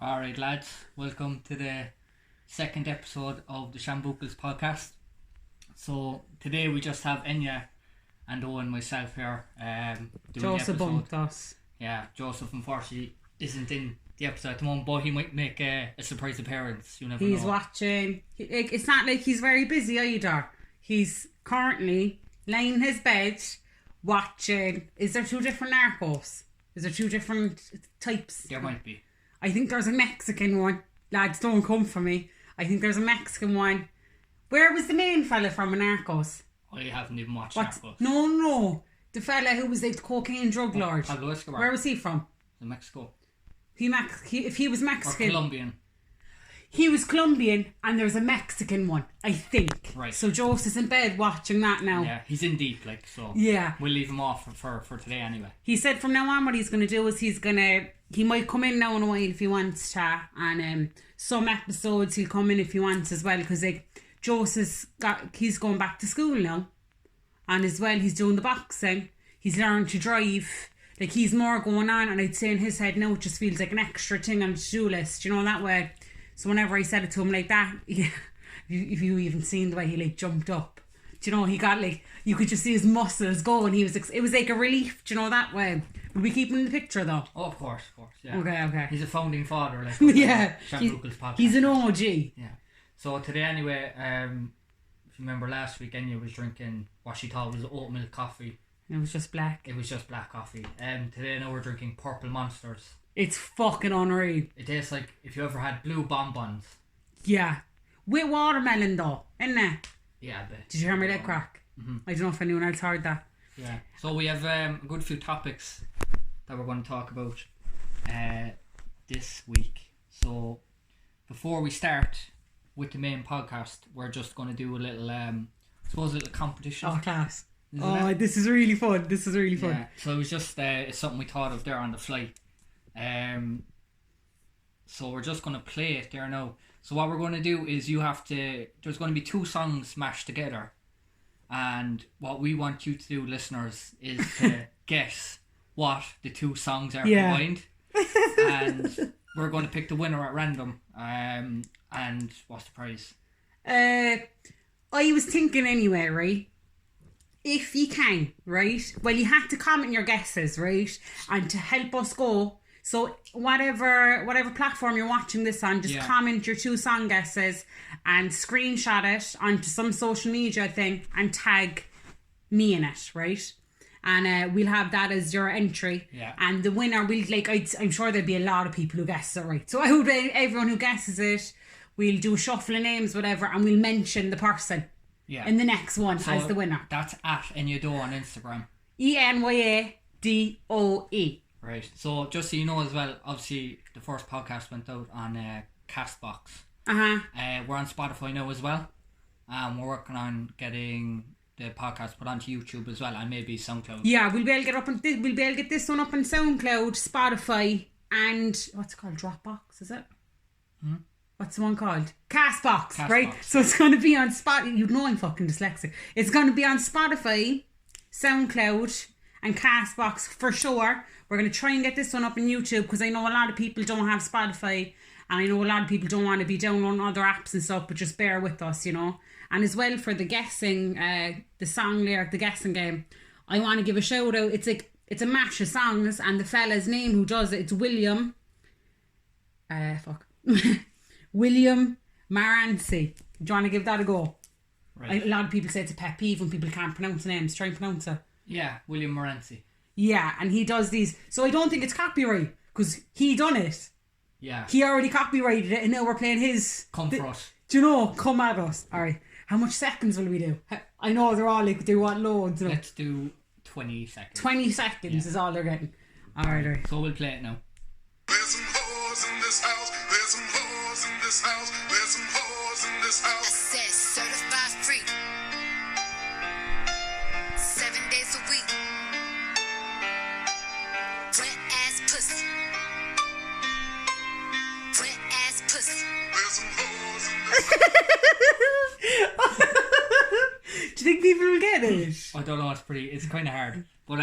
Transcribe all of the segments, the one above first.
Alright lads, welcome to the second episode of the Shambookles podcast. So today we just have Enya and Owen and myself here doing Joseph the episode. bumped us. Yeah, Joseph unfortunately isn't in the episode at the moment, but he might make a surprise appearance. You never know. He's watching. It's not like he's very busy either. He's currently laying in his bed watching. Is there two different Narcos? Is there two different types? There might be. I think there's a Mexican one. Lads, don't come for me. I think there's a Mexican one. Where was the main fella from in Narcos? I haven't even watched Narcos. No. The fella who was like the cocaine drug lord. Pablo Escobar. Where was he from? In Mexico. If he was Mexican. Or Colombian. He was Colombian and there's a Mexican one, I think. Right. So Joseph's in bed watching that now. Yeah, he's in deep, so yeah. We'll leave him off for today anyway. He said from now on what he's going to do is he might come in now in a while if he wants to, and some episodes he'll come in if he wants as well, because he's going back to school now, and as well he's doing the boxing, he's learned to drive. Like, he's more going on, and I'd say in his head now it just feels like an extra thing on the to-do list, that way. So whenever I said it to him like that, if you even seen the way he jumped up, he got you could just see his muscles go, and it was like a relief, that way. Will we keep him in the picture though? Oh, of course, yeah. Okay. He's a founding father, yeah. Podcast. He's an OG. Yeah. So today anyway, if you remember last week, Enya was drinking what she thought was oat milk coffee. It was just black. It was just black coffee. Today now we're drinking Purple Monsters. It's fucking unreal. It tastes like if you ever had blue bonbons. Yeah. With watermelon though, isn't it? Yeah, a bit. Did you hear my leg crack? Mm-hmm. I don't know if anyone else heard that. Yeah. So we have a good few topics that we're going to talk about this week. So before we start with the main podcast, we're just going to do a little, a little competition. Oh, class. This is really fun. Yeah. So it was just it's something we thought of there on the flight. So we're just going to play it there now. So what we're going to do is there's going to be two songs mashed together, and what we want you to do, listeners, is to guess what the two songs are combined. And we're going to pick the winner at random. And what's the prize? I was thinking anyway, right? If you can, right? Well, you have to comment your guesses, right? And to help us go, so whatever platform you're watching this on, just comment your two song guesses and screenshot it onto some social media thing and tag me in it, right? And we'll have that as your entry. Yeah. And the winner, I'm sure there'll be a lot of people who guess it right. So I hope everyone who guesses it, we'll do a shuffle of names, whatever, and we'll mention the person. Yeah. In the next one as the winner. That's at Enyado on Instagram. ENYADOE. Right. So just so you know as well, obviously the first podcast went out on Castbox. We're on Spotify now as well. We're working on getting the podcast put onto YouTube as well, and maybe SoundCloud. Yeah, we'll be able to get this one up on SoundCloud, Spotify, and what's it called? Dropbox, is it? What's the one called? Castbox, right? Yeah. So it's going to be on Spotify. You know I'm fucking dyslexic. It's going to be on Spotify, SoundCloud, and Castbox for sure. We're going to try and get this one up on YouTube, because I know a lot of people don't have Spotify, and I know a lot of people don't want to be downloading other apps and stuff, but just bear with us, And as well for the guessing, the song lyric, the guessing game, I want to give a shout out. It's a match of songs, and the fella's name who does it, it's William. William Marancy. Do you want to give that a go? Right. A lot of people say it's a pet peeve when people can't pronounce names. Try and pronounce it. Yeah, William Morency. Yeah, and he does these. So I don't think it's copyright, because he done it. Yeah. He already copyrighted it, and now we're playing his. Come for us. Do you know? Come at us. Alright. How much seconds will we do? I know they're all they want loads. Let's do 20 seconds. 20 seconds is all they're getting. Alright. So we'll play it now. There's some hoes in this house. There's some hoes in this house. There's some hoes in this house. I said certified free. 7 days a week. Wet ass pussy. Wet ass pussy. There's some hoes in this house. Do you think people will get it? I don't know, it's kind of hard. But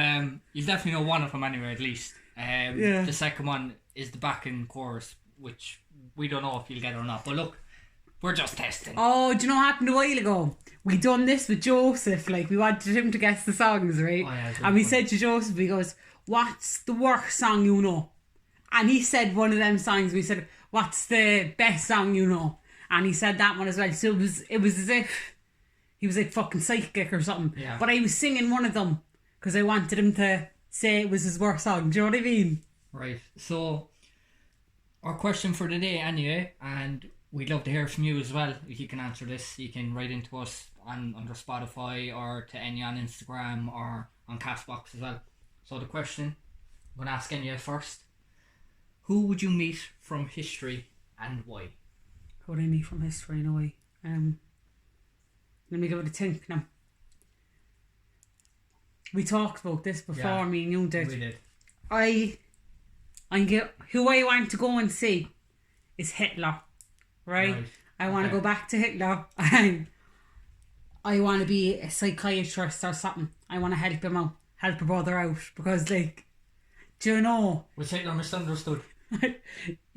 you'll definitely know one of them anyway, at least. Yeah. The second one is the backing chorus which we don't know if you'll get or not. But look, we're just testing. Oh, do you know what happened a while ago? We done this with Joseph. Like, we wanted him to guess the songs, right? Oh, yeah, and we said to Joseph, he goes, "What's the worst song you know?" And he said one of them songs. We said, "What's the best song you know?" And he said that one as well. So it was as if he was like fucking psychic or something. Yeah. But I was singing one of them because I wanted him to say it was his worst song. Do you know what I mean? Right. So, our question for today, anyway, and we'd love to hear from you as well. If you can answer this, you can write into us under Spotify or to Enya on Instagram or on Castbox as well. So the question, I'm going to ask Enya first. Who would you meet from history and why? Who would I meet from history in a way? Let me give it a think now. We talked about this before, me and you did. We did. Who I want to go and see is Hitler, right? I want to go back to Hitler and I want to be a psychiatrist or something. I want to help him out, help a brother out because, like, do you know? Was Hitler misunderstood?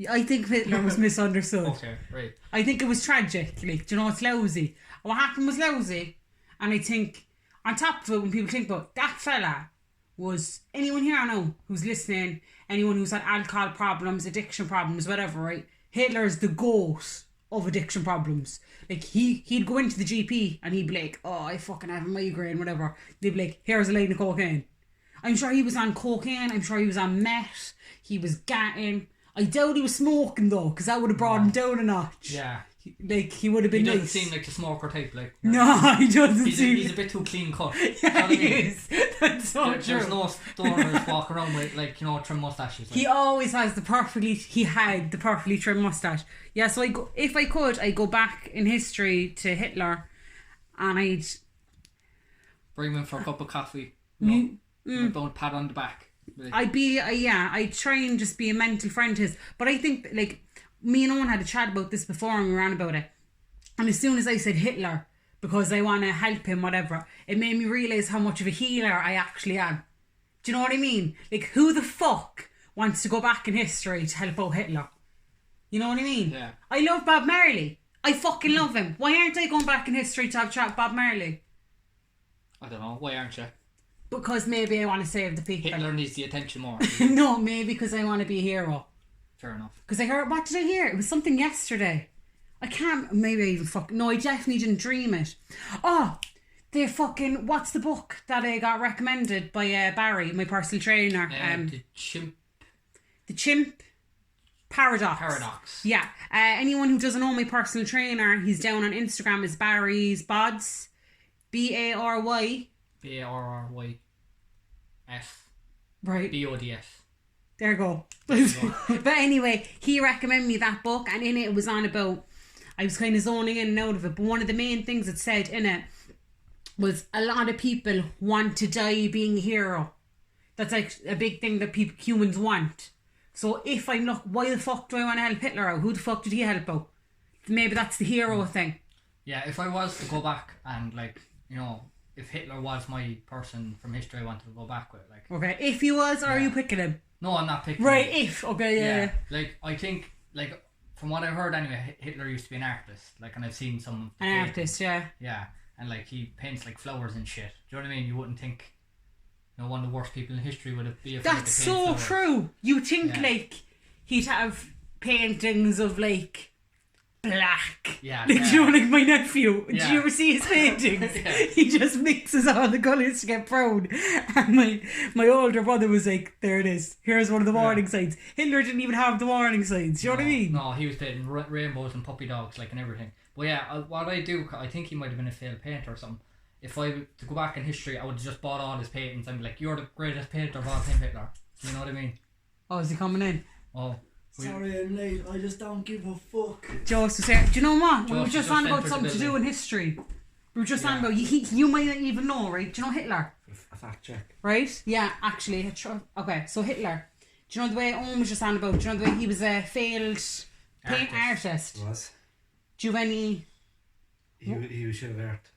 I think Hitler was misunderstood. Okay, right. I think it was tragic. Like, do you know, it's lousy. What happened was lousy, and I think on top of it, when people think about that fella, was anyone here now who's listening, anyone who's had alcohol problems, addiction problems, whatever, right? Hitler's the ghost of addiction problems. Like, he'd go into the GP and he'd be like, "Oh, I fucking have a migraine," whatever. They'd be like, "Here's a line of cocaine." I'm sure he was on cocaine. I'm sure he was on meth. He was gatting. I doubt he was smoking though, because that would have brought him down a notch. Yeah. Like, he would have been He doesn't nice. seem like the smoker type, like. No, he doesn't He's a bit too clean cut. Yeah, he is. That's so true. There's no stoners walking around with, like, you know, trim mustaches. Like. He always has he had the perfectly trimmed mustache. Yeah, so if I could, I'd go back in history to Hitler and I'd bring him in for a cup of coffee. Don't pat on the back. Like. I'd try and just be a mental friend to his. But I think, like, me and Owen had a chat about this before and we ran about it. And as soon as I said Hitler, because I want to help him, whatever, it made me realise how much of a healer I actually am. Do you know what I mean? Like, who the fuck wants to go back in history to help out Hitler? You know what I mean? Yeah. I love Bob Marley. I fucking love him. Why aren't I going back in history to have a chat with Bob Marley? I don't know. Why aren't you? Because maybe I want to save the people. Hitler needs the attention more. No, maybe because I want to be a hero. Fair enough. Because I heard, what did I hear? It was something yesterday. I can't, maybe I even no, I definitely didn't dream it. Oh, the fucking, what's the book that I got recommended by Barry, my personal trainer? The Chimp The Chimp Paradox. Yeah. Anyone who doesn't know my personal trainer, he's down on Instagram as Barry's Bods. Bary. Barrys. Right. Bods. There you go. But anyway, he recommended me that book, and in it was on about, I was kind of zoning in and out of it, but one of the main things it said in it was a lot of people want to die being a hero. That's like a big thing that humans want. So if I'm not, why the fuck do I want to help Hitler out? Who the fuck did he help out? Maybe that's the hero thing. Yeah, if I was to go back and, like, you know, if Hitler was my person from history I wanted to go back with, like. Okay, if he was, or are you picking him? No, I'm not picking right, him. if. Okay, yeah. Like, I think, like, from what I heard anyway, Hitler used to be an artist. Like, and I've seen some of the An paintings. artist, yeah. Yeah, and, like, he paints, like, flowers and shit. Do you know what I mean? You wouldn't think, you know, one of the worst people in history would be afraid That's to paint so flowers. true. You think, like, he'd have paintings of, like, black. Yeah. Like, you know, like my nephew. Yeah. Do you ever see his paintings? Yeah. He just mixes all the colours to get brown. And my older brother was like, there it is. Here's one of the warning signs. Hitler didn't even have the warning signs. Do you know what I mean? No, he was painting rainbows and puppy dogs, like, and everything. But yeah, what I do, I think he might have been a failed painter or something. If I were to go back in history, I would have just bought all his paintings and be like, you're the greatest painter of all time, Hitler. You know what I mean? Oh, is he coming in? Oh. Sorry I'm late, I just don't give a fuck. Joseph said, do you know what? We were Joseph just just on about entered the something to do building. in history. We were just on about, you might not even know, right? Do you know Hitler? A fact check. Right? Yeah, actually. Okay, so Hitler. Do you know the way Owen was just on about? Do you know the way he was a failed paint artist? Was? Do you have any... He was shit of art.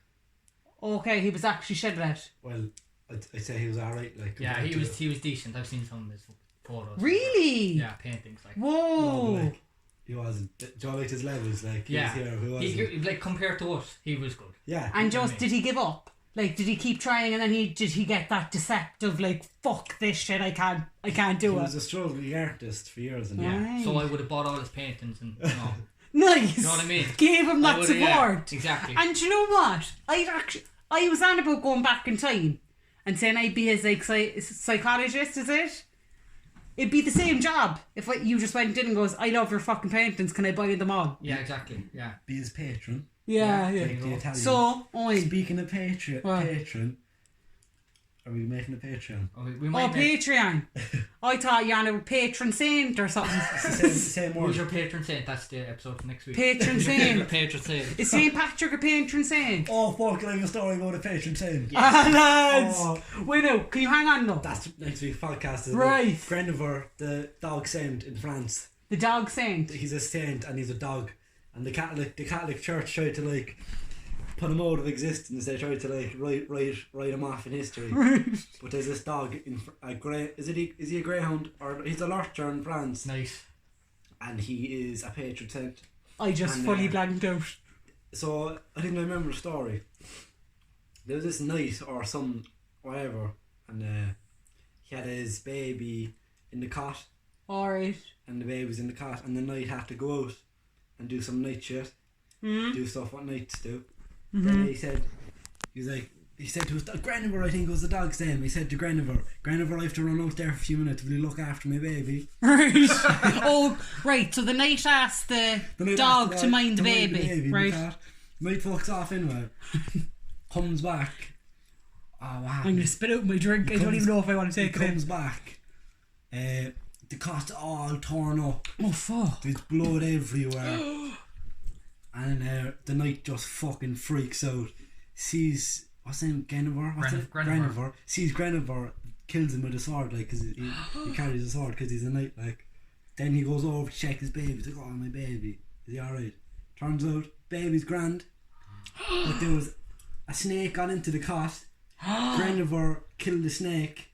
Okay, he was actually shit at it. Well, I'd say he was alright. Like, Yeah, compared he to was decent. I've seen some of his photos. Really? Yeah, paintings, like. Whoa. No, but, like, He wasn't. Do you like his levels? Like, Yeah. he was here, who wasn't? He, like, compared to us, he was good. Yeah. And just, did he give up? Like, did he keep trying and then did he get that deceptive, like, fuck this shit, I can't he do was it? a struggling artist for years and Right. So I would have bought all his paintings and, you know. Nice. You know what I mean? Gave him I that would've, yeah, support. exactly. And do you know what? I was on about going back in time and saying I'd be his, like, psychologist, is it? It'd be the same job if you just went in and goes, I love your fucking paintings, can I buy them all? Yeah, exactly. Yeah. be his patron. Yeah. Like the Italians. So, Owen. Speaking of patron, are we making a Patreon? We might Patreon. I thought you on a patron saint or something. Same Who's word. your patron saint? That's the episode for next week. Patron Your saint. patron saint. Is St. Patrick a patron saint? Oh fuck! I have a story about a patron saint. Ah, lads! Oh. Wait, no, can you hang on though? That's next week's podcast. Is Right. Grenever, the dog saint in France. The dog saint. He's a saint and he's a dog. And the Catholic Church tried to like put him out of existence. They tried to like write him off in history. But there's this dog in is he a greyhound or he's a lurcher in France? Nice. And he is a patron saint. I just And, fully blanked out. So I think I remember the story. There was this night or some whatever, and he had his baby in the cot, Alright. and the baby was in the cot, and the knight had to go out and do some night shit, do stuff what knights do. Then he said to his dog, Grenever, I think was the dog's name. He said to Grenever, I have to run out there for a few minutes. Will you look after my baby? Right. Oh, right. So the knight asked the The dog night to mind the baby. in the Right. cot. Knight fucks off anyway. Comes back. Oh wow. I'm going to spit out my drink. I don't even know if I want to take it in. Comes back. The cot's all torn up. Oh, fuck. There's blood everywhere. And the knight just fucking freaks out. Sees what's his name? Grenever. What's it? Grenever. Sees Grenever, kills him with a sword, like, because he carries a sword because he's a knight, like. Then he goes over to check his baby. He's like, oh, my baby, is he alright? Turns out baby's grand, but there was a snake got into the cot. Grenever killed the snake,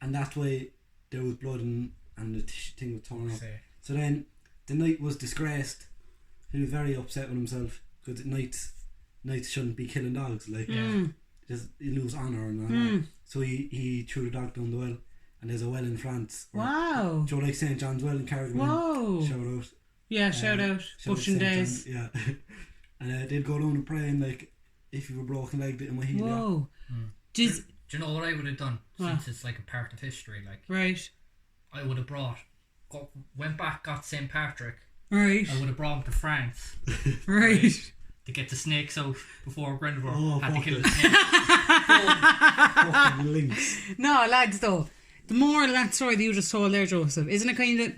and that's why there was blood and the thing was torn up. So then the knight was disgraced. He was very upset with himself because knights shouldn't be killing dogs. Like, just you lose honour and all that. So he threw the dog down the well, and there's a well in France. Wow. Do you know, like St. John's Well in Carrigaline? Whoa. Shout out. Yeah, shout out. Shout out Bushing St. days. John, yeah. And they'd go down and pray, and like, if you were broken leg, bit in my heel. Whoa. Do you know what I would have done? What? Since it's like a part of history, like, Right. I would have went back, got St. Patrick. Right. I would have brought him to France Right. to get the snakes out before Grenever Oh, had to fuck kill it. the snake. Fucking links. No, lads, though, the moral of that story that you just told there, Joseph, isn't it kind of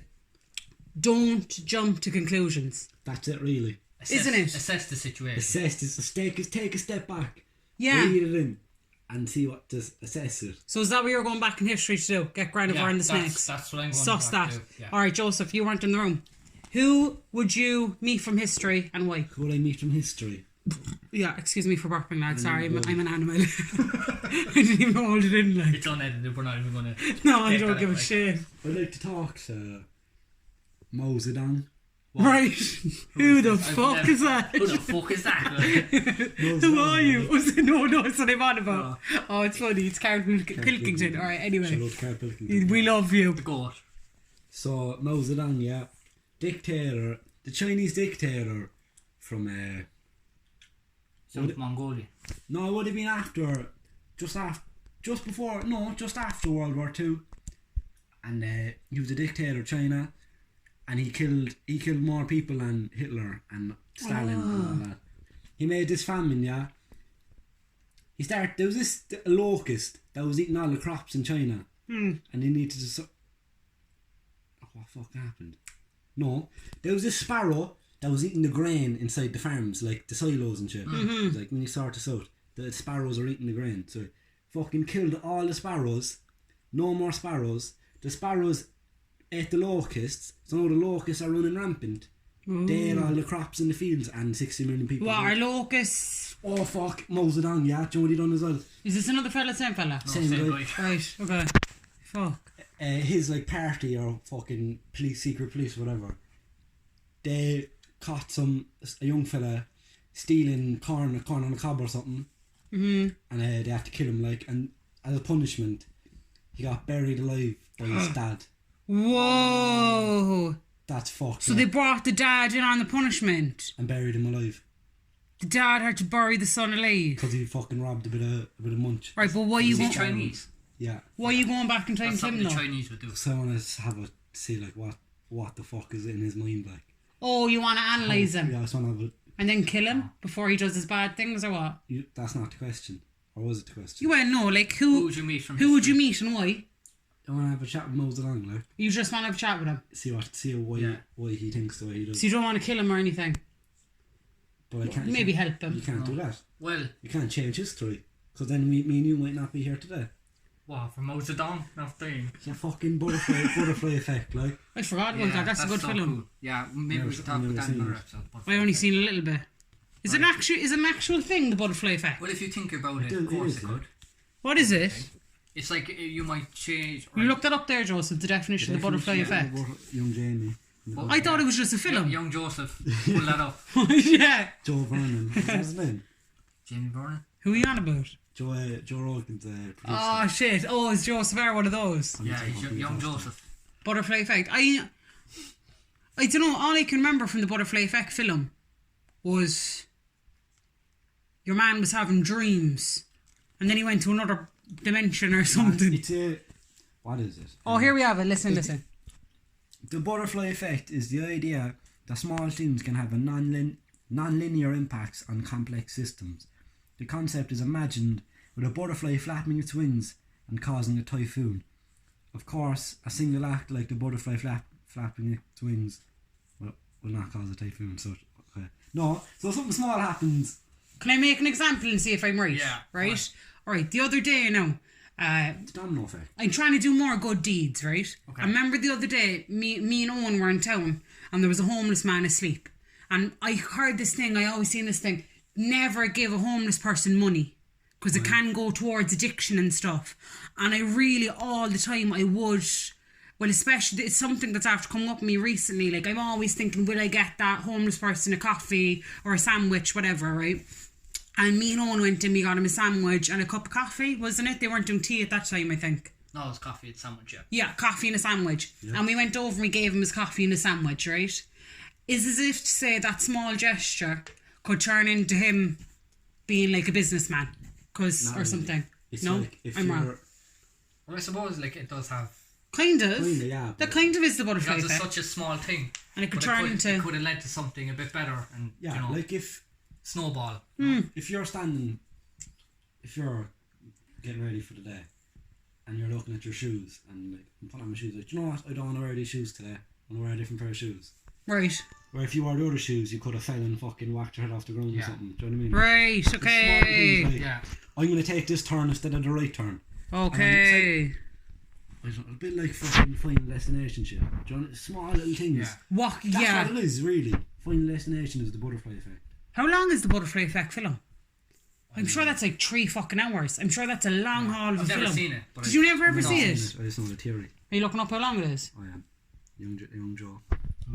don't jump to conclusions? That's it, really. Isn't it? Assess the situation. Assess this. Take a step back. Yeah. Read it in. And see what to assess it. So is that what you're going back in history to do? Get Grenever Yeah, and the that's- snakes? that's what I'm going Suss back that. to, yeah. Alright, Joseph, you weren't in the room. Who would you meet from history and why? Who would I meet from history? Yeah, excuse me for burping, lad. Sorry, I'm an animal. I didn't even hold it in, like. It's unedited. We're not even going to. No, I don't give a shit. I'd like to talk to Mao Zedong. Right. Who the fuck is that? Who the fuck is that? Who are you? No, it's what I'm on about. Oh, it's funny. It's Carl Pilkington. Alright, Shout anyway. out to Carl Pilkington. We love you. The goat. So Mao Zedong, yeah, dictator, the Chinese dictator from South Mongolia. no, it would have been just after World War II, and he was a dictator of China, and he killed more people than Hitler and Stalin and all that. He made this famine, yeah. There was a locust that was eating all the crops in China, and he needed to. What the fuck happened? No, there was this sparrow that was eating the grain inside the farms, like the silos and shit. It was like when you sort this out, the sparrows are eating the grain. So fucking killed all the sparrows. No more sparrows. The sparrows ate the locusts, so now the locusts are running rampant. They ate all the crops in the fields, and 60 million people. What are locusts? Oh fuck, Mao Zedong, yeah, do you know what he done as well? Is this another fella, same fella? Same guy. Right, okay. Fuck. His like party or fucking secret police, whatever. they caught a young fella stealing corn on the cob or something, and they had to kill him. Like, and as a punishment, he got buried alive by his dad. Whoa! That's fucked. So they brought the dad in on the punishment. and buried him alive The dad had to bury the son alive. because he fucking robbed a bit of munch. Right, but why you Is he going? Chinese? Yeah. Why you going back in time That's to him something the though? Chinese would do. So I want to have a see like what the fuck is in his mind like. Oh, you want to analyse him Yeah, I just want to have and then kill him before he does his bad things or what? that's not the question. Or was it the question? You went no, like Who who? would you meet from Who would you history? meet and why? I want to have a chat with Moses along, like You just want to have a chat with him, see why Yeah. why he thinks the way he does. so you don't want to kill him or anything. But I can't. Maybe help You him. can't do that. Well, You can't change history. Because then me and you might not be here today. what, from Mao Zedong? Nothing. Yeah, fucking butterfly effect, like. I forgot about that. That's a good so film. cool. Yeah, maybe Never- we should talk about never that in seen another it. episode. But I only seen a little bit. Is it an actual thing, the butterfly effect? well, if you think about it, It of course is, it yeah. could. What is it? It's like you might change. You looked that up there, Joseph. The definition of the butterfly effect. Young Jamie. I thought it was just a film. Young Joseph, pull that up. Yeah. Joe Vernon. What's his name? Jamie Vernon. Who are you on about? Joe Rogan's producer. Oh shit! Oh, is Joseph R one of those? Yeah, he's young Joseph. Butterfly effect. I don't know. All I can remember from the butterfly effect film was your man was having dreams, and then he went to another dimension or something. It's a... What is it? Oh, here we have it. Listen. The butterfly effect is the idea that small things can have a non-linear impacts on complex systems. The concept is imagined with a butterfly flapping its wings and causing a typhoon. Of course, a single act like the butterfly flapping its wings will not cause a typhoon. So, okay. No, so something small happens. Can I make an example and see if I'm right? Yeah, Right. All right. The other day now. It's domino effect. I'm trying to do more good deeds, right? Okay. I remember the other day, me and Owen were in town, and there was a homeless man asleep. And I heard this thing, I always seen this thing, never give a homeless person money, because it can go towards addiction and stuff. And I really, all the time, I would, well, especially, it's something that's after coming up with me recently, like, I'm always thinking, will I get that homeless person a coffee or a sandwich, whatever, right? And me and Owen went and we got him a sandwich and a cup of coffee, wasn't it? They weren't doing tea at that time, I think. No, it's coffee. It's sandwich. Yeah. Yeah, coffee and a sandwich. Yeah. And we went over and we gave him his coffee and a sandwich, right? Is as if to say that small gesture could turn into him being like a businessman, Not or really. something. It's No, like if I'm you're... wrong. Well, I suppose like it does have Kind of. Kinda, yeah, That but- kind of is the butterfly because it's effect. such a small thing, And it could but turn it into... could have led to something a bit better, and Yeah, you know, like if snowball. if you're getting ready for the day and you're looking at your shoes and like, I'm putting on my shoes, like, do you know what, I don't want to wear these shoes today, I want to wear a different pair of shoes. Right. Where if you wore the other shoes, you could have fell and fucking whacked your head off the ground or Yeah. something. Do you know what I mean? Right, Small okay. things like, Yeah. I'm going to take this turn instead of the right turn. Okay. I don't know, a bit like fucking Final Destination shit. Do you know, small little things. Yeah. What? That's Yeah. what it is, really. Final Destination is the butterfly effect. How long is the butterfly effect film? I'm sure that's like 3 fucking hours. I'm sure that's a long haul of I've a never film. seen it. But Did you never ever No. see I it? just know the theory. Are you looking up how long it is? I am. Young Joe.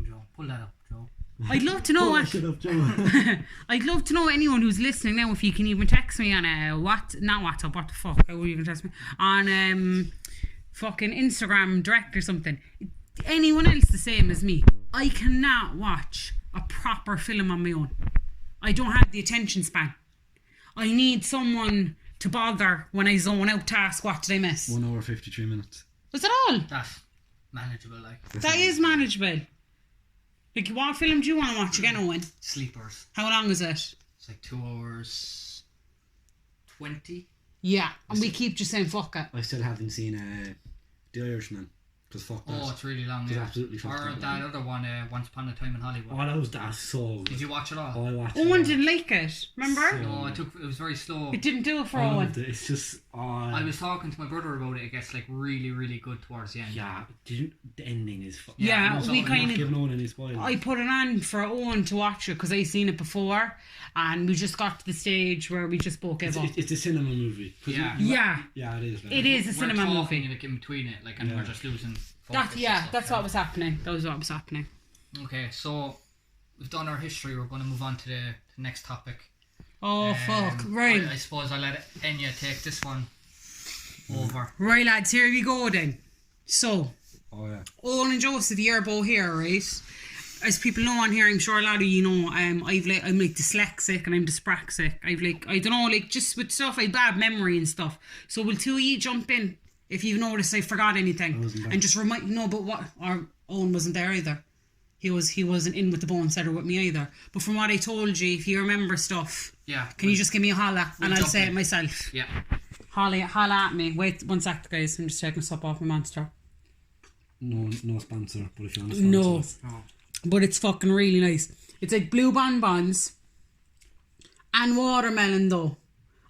Joe, pull that up, Joe. I'd love to know what. Shut up, Joe. I'd love to know anyone who's listening now if you can even text me on not WhatsApp, what the fuck? How will you even text me? On fucking Instagram direct or something. Anyone else the same as me. I cannot watch a proper film on my own. I don't have the attention span. I need someone to bother when I zone out task. What did I miss? 1 hour 53 minutes. Was that all? That's manageable, like That is manageable. Like, what film do you want to watch again, Owen? sleepers. How long is it? It's like 2 hours 20. Yeah, and we keep just saying fuck it. I still haven't seen The Irishman. Because fuck that. Oh, it's really long. It's Yeah. absolutely Or fucking that long. other one, Once Upon a Time in Hollywood. Oh, that's so good. Did you watch it all? Oh, I watched Owen it. didn't like it, remember? No, it was very slow. It didn't do it for I Owen. loved it. It's just... I was talking to my brother about it. It gets like really, really good towards the end. Yeah, the ending is... Yeah, no, so we I'm kind Not of... giving Owen any spoilers. I put it on for Owen to watch it because I seen it before, and we just got to the stage where we just both gave up. It's a cinema movie. 'Cause Yeah. Yeah, Yeah, it is. Like, it is a We're cinema talking movie. like in between it, like, and Yeah. we're just losing. That, focus yeah, and stuff, that's what was happening. That was what was happening. Okay, so we've done our history. We're going to move on to the next topic. Oh, fuck. Right. I suppose I'll let Enya take this one over. Right, lads, here we go then. So, Oh yeah. Owen and Joseph, you're both here, right? As people know on here, I'm sure a lot of you know, I'm like dyslexic and I'm dyspraxic. I don't know, like just with stuff, I have bad memory and stuff. So will two of you jump in if you've noticed I forgot anything and just remind but what? Or Owen wasn't there either. He wasn't in with the bone setter with me either. But from what I told you, if you remember stuff, can you just give me a holla and I'll say it myself? Yeah. Holla at me. Wait 1 sec, guys. I'm just taking stuff off my monster. No sponsor, but if you want to sponsor us. No. But it's fucking really nice. It's like blue bonbons and watermelon though.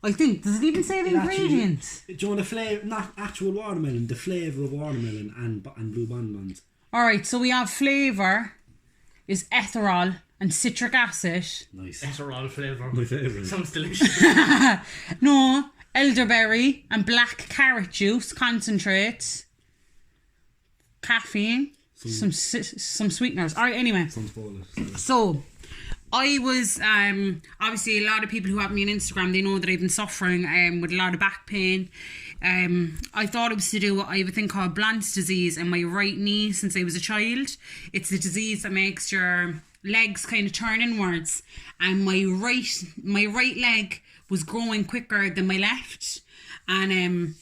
I think, does it even say the ingredients? Do you want the flavour, not actual watermelon, the flavour of watermelon and blue bonbons. Alright, so we have flavour is ethanol and citric acid. Nice. Ethanol flavour. My favourite. Sounds delicious. No, elderberry and black carrot juice concentrate. Caffeine. Some sweeteners. Alright, anyway. Sounds bollocks. So, I was, obviously a lot of people who have me on Instagram, they know that I've been suffering with a lot of back pain. I thought it was to do with, I have a thing called Blount's disease in my right knee since I was a child. It's a disease that makes your legs kind of turn inwards. And my right leg was growing quicker than my left. And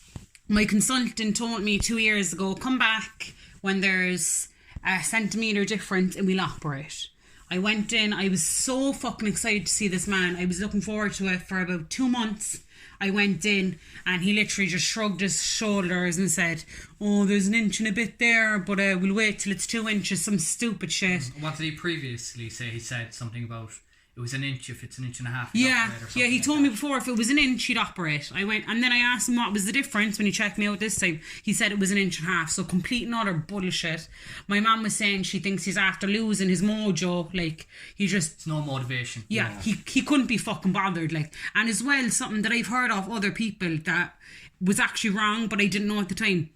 my consultant told me 2 years ago, come back when there's a centimetre difference and we'll operate. I went in, I was so fucking excited to see this man. I was looking forward to it for about 2 months. I went in and he literally just shrugged his shoulders and said, oh, there's an inch and a bit there, but we'll wait till it's 2 inches, some stupid shit. What did he previously say? He said something about it was an inch if it's an inch and a half. Yeah, he told me before if it was an inch he'd operate. I went and then I asked him what was the difference when he checked me out this time. He said it was an inch and a half, so complete and utter bullshit. My mum was saying she thinks he's after losing his mojo, like he just... It's no motivation. Yeah, he couldn't be fucking bothered, like. And as well, something that I've heard of other people that was actually wrong, but I didn't know at the time.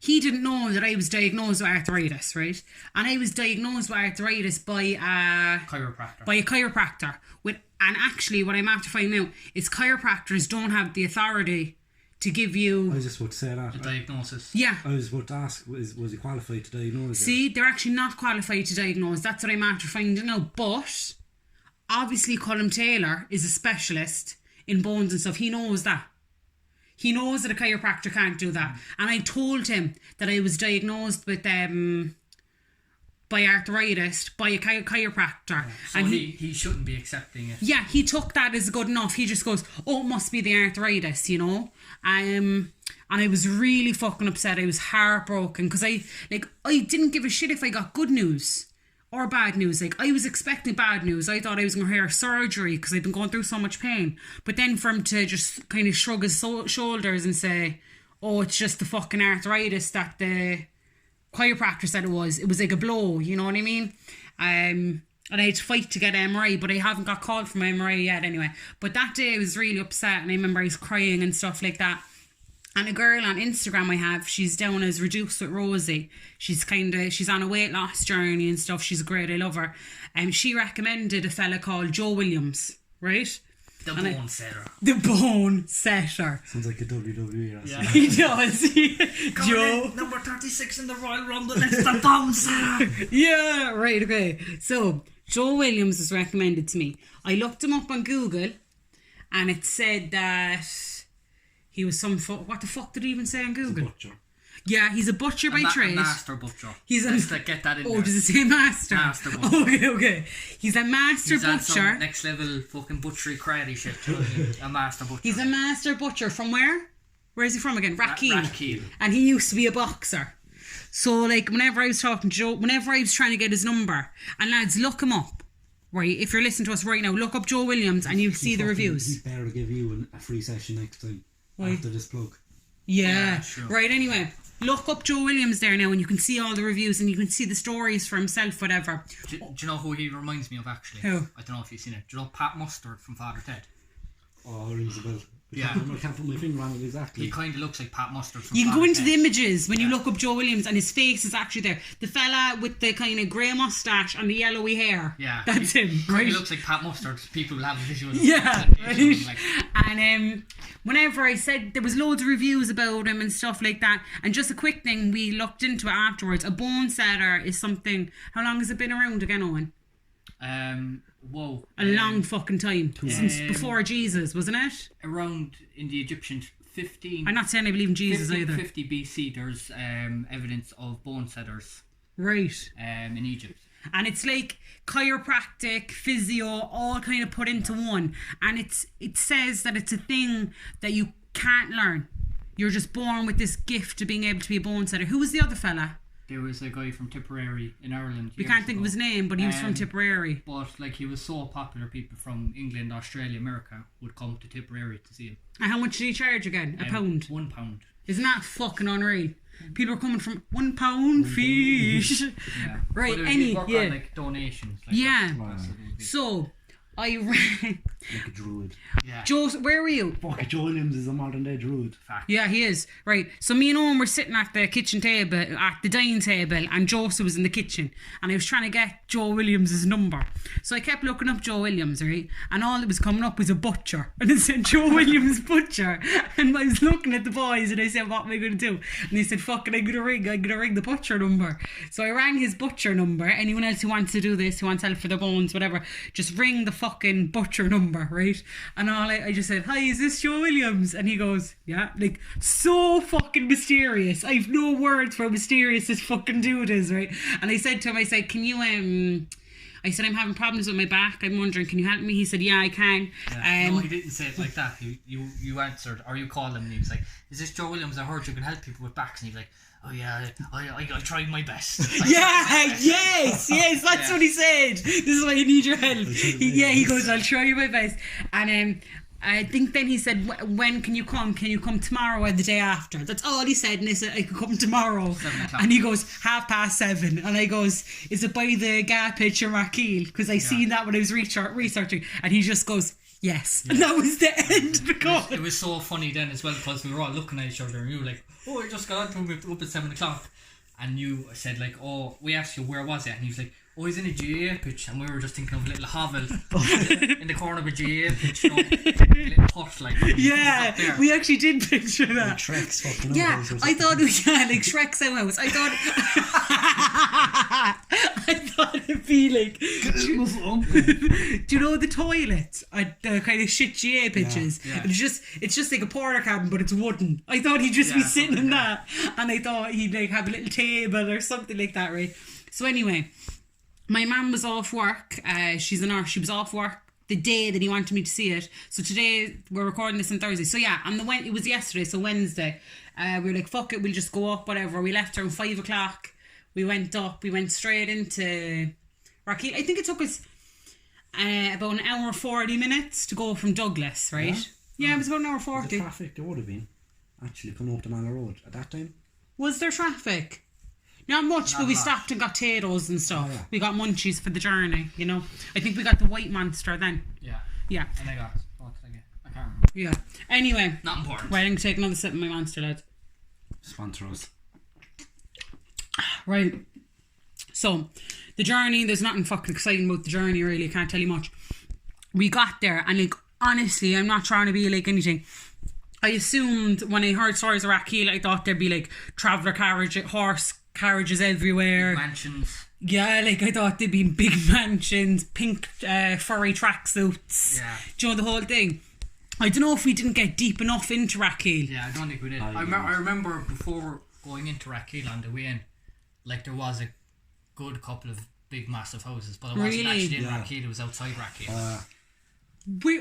He didn't know that I was diagnosed with arthritis, right? And I was diagnosed with arthritis by a chiropractor. And actually, what I'm after finding out is chiropractors don't have the authority to give you... I was just about to say that. The diagnosis. Yeah. I was about to ask, was he qualified to diagnose it? See, they're actually not qualified to diagnose. That's what I'm after finding out. But, obviously, Colin Taylor is a specialist in bones and stuff. He knows that. He knows that a chiropractor can't do that. And I told him that I was diagnosed with by arthritis by a chiropractor. So and he shouldn't be accepting it. Yeah, he took that as good enough. He just goes, oh, it must be the arthritis, you know. And I was really fucking upset. I was heartbroken because I didn't give a shit if I got good news or bad news. Like, I was expecting bad news. I thought I was going to hear surgery because I'd been going through so much pain. But then for him to just kind of shrug his shoulders and say, oh, it's just the fucking arthritis that the chiropractor said it was like a blow, you know what I mean? And I had to fight to get an MRI, but I haven't got called for my MRI yet anyway. But that day I was really upset and I remember I was crying and stuff like that. And a girl on Instagram I have, she's down as Reduced with Rosie. She's on a weight loss journey and stuff. She's great, I love her. She recommended a fella called Joe Williams, right? The bone setter. The bone setter. Sounds like a WWE wrestler. Yeah. He does. Joe. Number 36 in the Royal Rumble, it's the bone setter. Yeah, right, okay. So, Joe Williams was recommended to me. I looked him up on Google and it said that he was what the fuck did he even say on Google? Butcher. Yeah, he's a butcher by trade. A master butcher. Let's get that in there. there. Does it say master? Master butcher. Okay. He's a master butcher. Some next level fucking butchery karate shit. You know what I mean? A master butcher. He's a master butcher. From where? Where is he from again? Rathkeale. Rathkeale. And he used to be a boxer. So, like, whenever I was talking to Joe, whenever I was trying to get his number, and lads, look him up. Right, if you're listening to us right now, look up Joe Williams and you'll see the reviews. He's better to give you a free session next time. Why? After this plug. Yeah, sure. Right, anyway. Look up Joe Williams there now and you can see all the reviews and you can see the stories for himself, whatever. Do you know who he reminds me of, actually? Who? I don't know if you've seen it. Do you know Pat Mustard from Father Ted? Oh, rings a bell. Yeah. I can't put my finger on it exactly. He kind of looks like Pat Mustard from You can go Planet into the X. images when you look up Joe Williams and his face is actually there. The fella with the kind of grey moustache and the yellowy hair. Yeah. That's him, He right? looks like Pat Mustard. People will have a visual. Yeah, representation of him, right. And whenever I said there was loads of reviews about him and stuff like that, and just a quick thing, we looked into it afterwards. A bone setter is something. How long has it been around again, Owen? Whoa. A long fucking time since before Jesus, wasn't it? Around in the Egyptian 15. I'm not saying I believe in Jesus 50 either. BC. There's evidence of bone setters Right. in Egypt. And it's like chiropractic, physio, all kind of put into one. And it says that it's a thing that you can't learn. You're just born with this gift of being able to be a bone setter. Who was the other fella? There was a guy from Tipperary in Ireland. We can't think of his name, but he was from Tipperary. But like he was so popular, people from England, Australia, America would come to Tipperary to see him. And how much did he charge again? A pound? £1. Isn't that fucking unreal? People are coming from £1 fish. Yeah. Right, But it any, would work yeah. on like donations. Like Yeah. that's what it would be. So, I ran. Like a druid. Yeah. Joe, where were you? Fuck, Joe Williams is a modern day druid. Fact. Yeah, he is. Right. So me and Owen were sitting at the kitchen table, at the dining table, and Joseph was in the kitchen. And I was trying to get Joe Williams' number. So I kept looking up Joe Williams, right? And all that was coming up was a butcher. And it said Joe Williams Butcher. And I was looking at the boys and I said, what am I going to do? And they said, fucking, I'm going to ring the butcher number. So I rang his butcher number. Anyone else who wants to do this, who wants help for their bones, whatever, just ring the fucking butcher number, right? And I just said, hi, is this Joe Williams? And he goes, yeah. Like, so fucking mysterious. I've no words for how mysterious this fucking dude is, right? And I said to him, I said, can you, I said, I'm having problems with my back. I'm wondering, can you help me? He said, yeah, I can. Yeah. No, he didn't say it like that. You answered, or you called him, and he was like, "Is this Joe Williams? I heard you can help people with backs." And he was like, "Oh yeah, I tried my best." Yes, that's what he said. This is why I need your help. He goes, I'll try my best. And I think then he said, when can you come? Can you come tomorrow or the day after? That's all he said. And I said, I could come tomorrow. 7 o'clock. And he goes, 7:30. And I goes, is it by the Gap pitch in Raquel? Because I seen that when I was researching. And he just goes, yes. And that was the end of the call. It was so funny then as well, because we were all looking at each other and you were like, oh, I just got on to him up at 7 o'clock. And you said like, oh, we asked you where was it? And he was like, oh, he's in a GA pitch. And we were just thinking of a little hovel in the corner of a GA pitch, you know, a little hut like. Yeah, we actually did picture that. Shrek's fucking Yeah, outhouse or I thought something. like Shrek's house. I thought it'd be like, do you know the toilet at the kind of shit GA pitches? Yeah. It's just like a porta cabin, but it's wooden. I thought he'd just be sitting in something that, and I thought he'd like have a little table or something like that, right? So anyway, my mum was off work. She's a nurse. She was off work the day that he wanted me to see it. So today we're recording this on Thursday. So yeah, it was yesterday. So Wednesday, we were like, fuck it, we'll just go up, whatever. We left around 5 o'clock. We went up. We went straight into Raquel. I think it took us about an hour 40 minutes to go from Douglas, right? Yeah, it was about an hour 40. The traffic there would have been actually coming up the Mallow Road at that time. Was there traffic? Not much, but we a lot. stopped and got potatoes and stuff. Oh, yeah. We got munchies for the journey, you know. I think we got the white monster then. Yeah. Yeah, And I got, what did I get? I can't remember. yeah. Anyway, Not important. right, I'm going to take another sip of my monster, lads. Sponsor us. Right. So, the journey, there's nothing fucking exciting about the journey, really. I can't tell you much. We got there, and like, honestly, I'm not trying to be like anything. I assumed when I heard stories of Raquel, I thought there'd be like traveller carriage, horse carriages everywhere. Mansions. Yeah, like I thought there'd be big mansions, pink furry tracksuits. Yeah. Do you know the whole thing? I don't know if we didn't get deep enough into Raquel. Yeah, I don't think we did. I remember before going into Raquel on the way in, like there was a good couple of big massive houses, but it wasn't Really? actually in Yeah. Raquel, it was outside Raquel.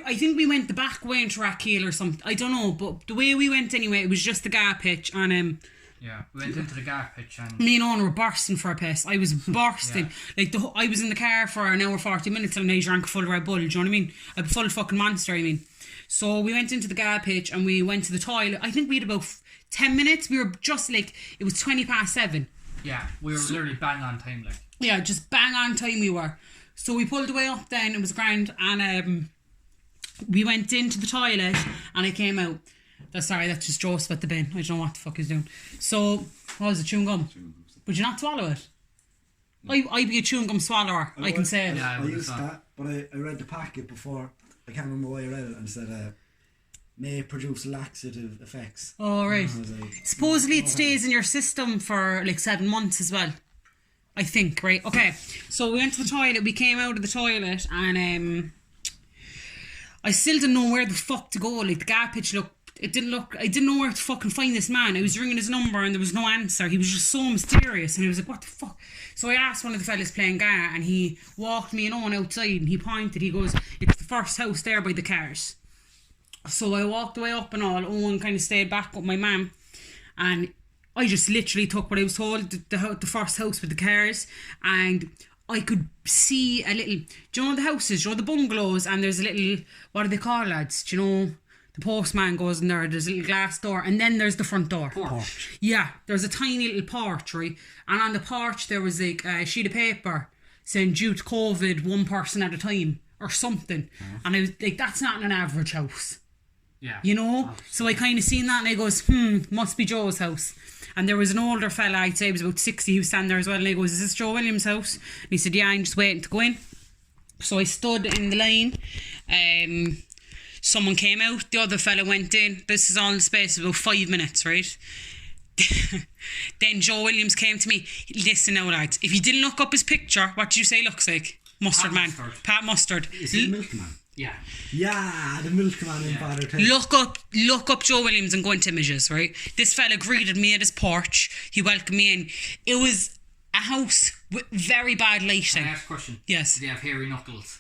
I think we went the back way into Raquel or something. I don't know, but the way we went anyway, it was just the Gap pitch, and Yeah, we went into the Gap pitch and me and Owen were bursting for a piss. I was bursting. Like I was in the car for an hour 40 minutes and I drank a full Red Bull. Do you know what I mean? A full fucking monster. I mean. So we went into the Gap pitch and we went to the toilet. I think we had about 10 minutes. We were just like, it was 7:20. yeah, we were literally bang on time, like. Yeah, just bang on time we were. So we pulled away up then. It was grand, and we went into the toilet and I came out. That's just Joseph at the bin. I don't know what the fuck he's doing. So, what was it, chewing gum? Would you not swallow it? I'd be a chewing gum swallower, I can say it. Yeah, I used that, but I read the packet before. I can't remember why I read it, and it said may produce laxative effects. Oh, right. And I was like, Supposedly it stays in your system for like 7 months as well. I think, right? Okay, so we went to the toilet, we came out of the toilet, and I still didn't know where the fuck to go. Like, the garbage I didn't know where to fucking find this man. I was ringing his number and there was no answer. He was just so mysterious, and I was like, what the fuck? So I asked one of the fellas playing Gar, and he walked me and Owen outside, and he pointed, he goes, it's the first house there by the cars. So I walked the way up and all. Owen kind of stayed back with my mum, and I just literally took what I was told, the first house with the cars, and I could see a little, do you know the houses, do you know the bungalows, and there's a little, what do they call, lads? Do you know, the postman goes in there's a little glass door, and then there's the front door. Porch. Yeah, there's a tiny little porch, right? And on the porch there was like a sheet of paper saying due to COVID, 1 person at a time, or something. And I was like, that's not an average house. Yeah. You know? So I kind of seen that and I goes, must be Joe's house. And there was an older fella, I'd say he was about 60, he was standing there as well, and he goes, is this Joe Williams' house? And he said, yeah, I'm just waiting to go in. So I stood in the line. Someone came out, the other fella went in. This is all in the space of about 5 minutes, right? Then Joe Williams came to me. Listen now, lads, if you didn't look up his picture, what do you say he looks like? Mustard Pat Man. Mustard. Pat Mustard. is he the milkman? Yeah. Yeah, the milkman in Father Ted. Look up Joe Williams and go into images, right? This fella greeted me at his porch. He welcomed me in. It was a house with very bad lighting. Can I ask a question? Yes. Do they have hairy knuckles?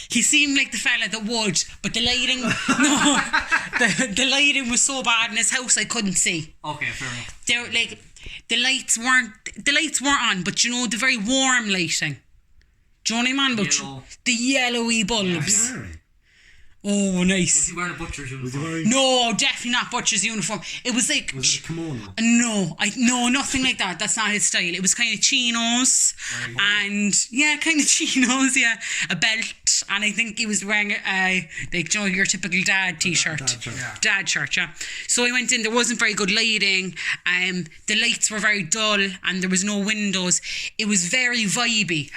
He seemed like the fella that would, but the lighting, the lighting was so bad in his house I couldn't see. Okay, fair enough. There, like, the lights weren't on, but you know, the very warm lighting. Do you know what I mean? But Yellow. the yellowy bulbs. Oh, nice. Was he wearing a butcher's uniform? No, definitely not butcher's uniform. It was like, Was it a kimono? no, nothing like that. That's not his style. It was kind of chinos and kind of chinos, yeah, a belt, and I think he was wearing like, you know, your typical dad t-shirt, dad shirt, yeah. So I went in. There wasn't very good lighting. The lights were very dull, and there was no windows. It was very vibey.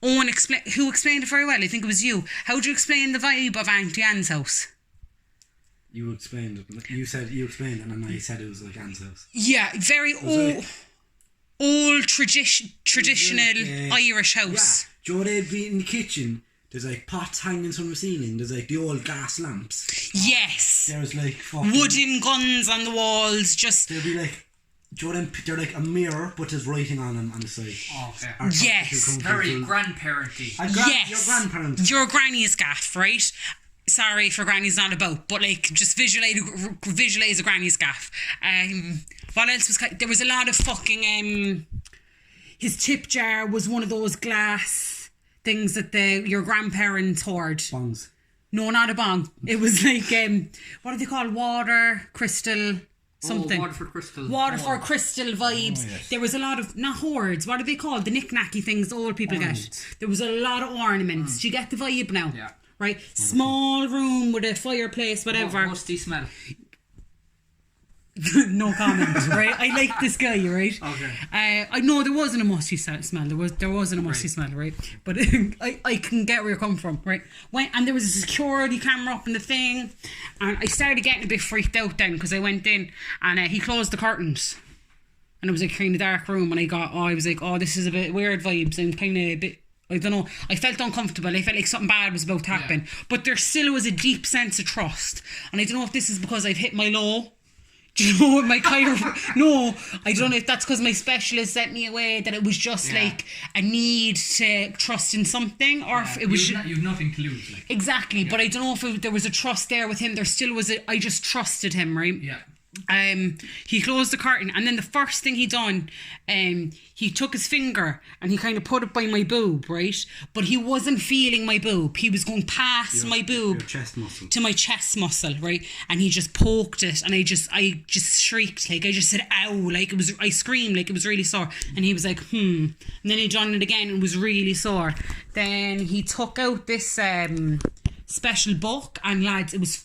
Owen who explained it very well. I think it was you. How would you explain the vibe of Auntie Anne's house? You explained it. You explained it, and then I said it was like Anne's house. Yeah, very old traditional Irish house. Yeah. Joe, they'd be in the kitchen. There's like pots hanging from the ceiling. There's like the old gas lamps. Yes. There's like fucking wooden guns on the walls. Just there'd be like, they're like a mirror, but there's writing on them on the side. Oh, okay. yes. Very grandparenty. Yes. Your grandparents. Your granny's gaff, right? Sorry for granny's not about, but like just visualize a granny's gaff. What else was there was a lot of fucking his tip jar was one of those glass things that your grandparents hoard. Bongs. No, not a bong. It was like what do they call water crystal something. Waterford crystal vibes. Yes. There was a lot of, not hoards, what are they called? The knick-knacky things the old people get. There was a lot of ornaments. Do you get the vibe now? Yeah. Right? Small room with a fireplace, whatever. Musty smell. No comment, right? I like this guy, right? Okay. I know there wasn't a musty smell. There wasn't a musty smell, right? But I can get where you're coming from, right? And there was a security camera up in the thing, and I started getting a bit freaked out then because I went in and he closed the curtains, and it was like kind of dark room, and I was like, oh, this is a bit weird vibes. I'm kind of a bit. I don't know. I felt uncomfortable. I felt like something bad was about to happen, but there still was a deep sense of trust, and I don't know if this is because I've hit my low. Do you know what my No, I don't know if that's because my specialist sent me away, that it was just like a need to trust in something, or if it was you've nothing to lose. Like. Exactly, but I don't know if there was a trust there with him. There still was I just trusted him, right? Yeah. He closed the curtain, and then the first thing he done, he took his finger and he kind of put it by my boob, right? But he wasn't feeling my boob. He was going past my boob your chest muscle. to my chest muscle, right? And he just poked it, and I just shrieked, like I just said, "Ow!" Like I screamed, like it was really sore. And he was like, And then he done it again, and it was really sore. Then he took out this special book, and lads, it was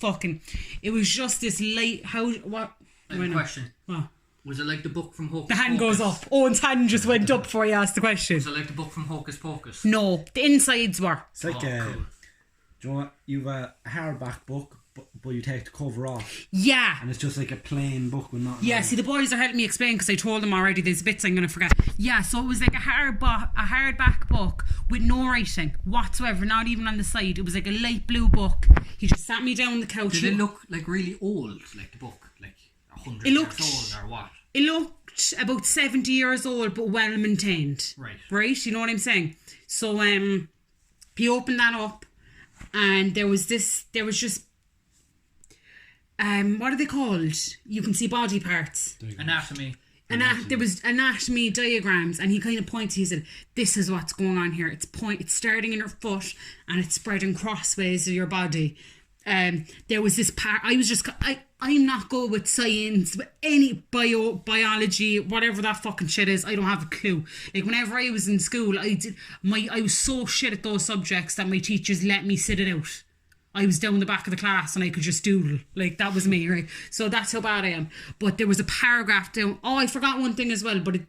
just this light. What? I have a question. What? Was it like the book from Hocus The hand Pocus? goes up. Owen's hand just went up before you asked the question. Was it like the book from Hocus Pocus? No, the insides were. It's like, cool. do you know what? You've a hardback book, but you take the cover off, Yeah. and it's just like a plain book with nothing. Yeah, on see, it. the boys are helping me explain because I told them already. There's bits I'm going to forget. Yeah, so it was like a hardback book with no writing whatsoever, not even on the side. It was like a light blue book. He just sat me down on the couch. Did it look like really old, like the book, like 100 It looked- years old or what? It looked about 70 years old, but well maintained. Right. Right? You know what I'm saying? So he opened that up, and there was just what are they called? You can see body parts. Anatomy. There was anatomy diagrams, and he kind of pointed. He said, "This is what's going on here. It's starting in your foot, and it's spreading crossways of your body." There was this part. I'm not good with science, with any biology, whatever that fucking shit is. I don't have a clue. Like whenever I was in school, I was so shit at those subjects that my teachers let me sit it out. I was down the back of the class and I could just doodle. Like, that was me, right? So that's how bad I am. But there was a paragraph down. Oh, I forgot one thing as well. But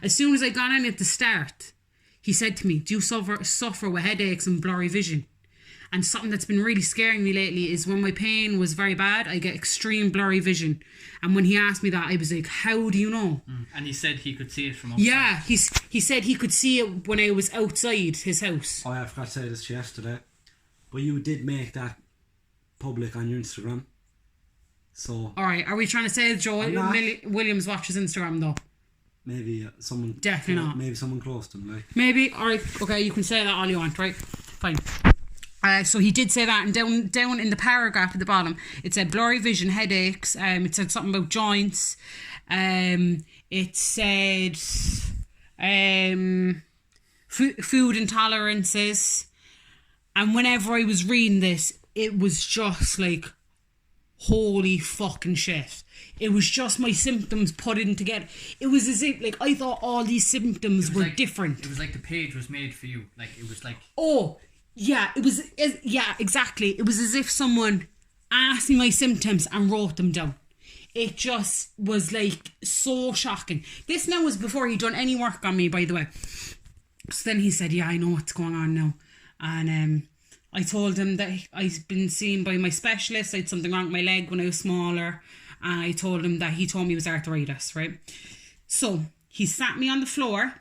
as soon as I got in at the start, he said to me, "Do you suffer with headaches and blurry vision?" And something that's been really scaring me lately is when my pain was very bad, I get extreme blurry vision. And when he asked me that, I was like, "How do you know?" And he said he could see it from outside. Yeah, he said he could see it when I was outside his house. Oh, I forgot to say this to you yesterday. But you did make that public on your Instagram. So Alright, are we trying to say Joe I'm not. Williams watches Instagram though? maybe someone... Definitely not. Maybe someone close to him, like... Maybe. Alright, okay, you can say that all you want, right? Fine. So he did say that, and down in the paragraph at the bottom, it said blurry vision, headaches. It said something about joints. It said food intolerances. And whenever I was reading this, it was just like, holy fucking shit. It was just my symptoms put in together. It was as if, like, I thought all these symptoms were like, different. It was like the page was made for you. Like, it was like... Oh, yeah, yeah, exactly. It was as if someone asked me my symptoms and wrote them down. It just was, like, so shocking. This now was before he'd done any work on me, by the way. So then he said, "Yeah, I know what's going on now." And I told him that I'd been seen by my specialist. I had something wrong with my leg when I was smaller. And I told him that he told me it was arthritis, right? So he sat me on the floor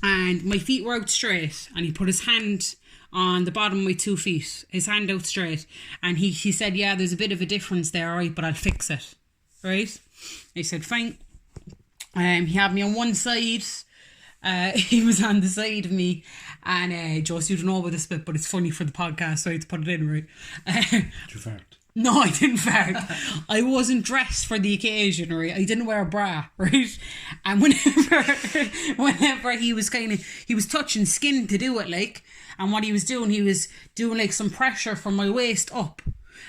and my feet were out straight, and he put his hand on the bottom of my 2 feet, his hand out straight, and he said, "Yeah, there's a bit of a difference there, right, but I'll fix it," right? I said, "Fine." He had me on one side. He was on the side of me, and Joyce, you don't know about this bit, but it's funny for the podcast, so I had to put it in, right? Did you fart? No, I didn't fart. I wasn't dressed for the occasion, right? I didn't wear a bra, right? And whenever he was touching skin to do it, like, and what he was doing like some pressure from my waist up.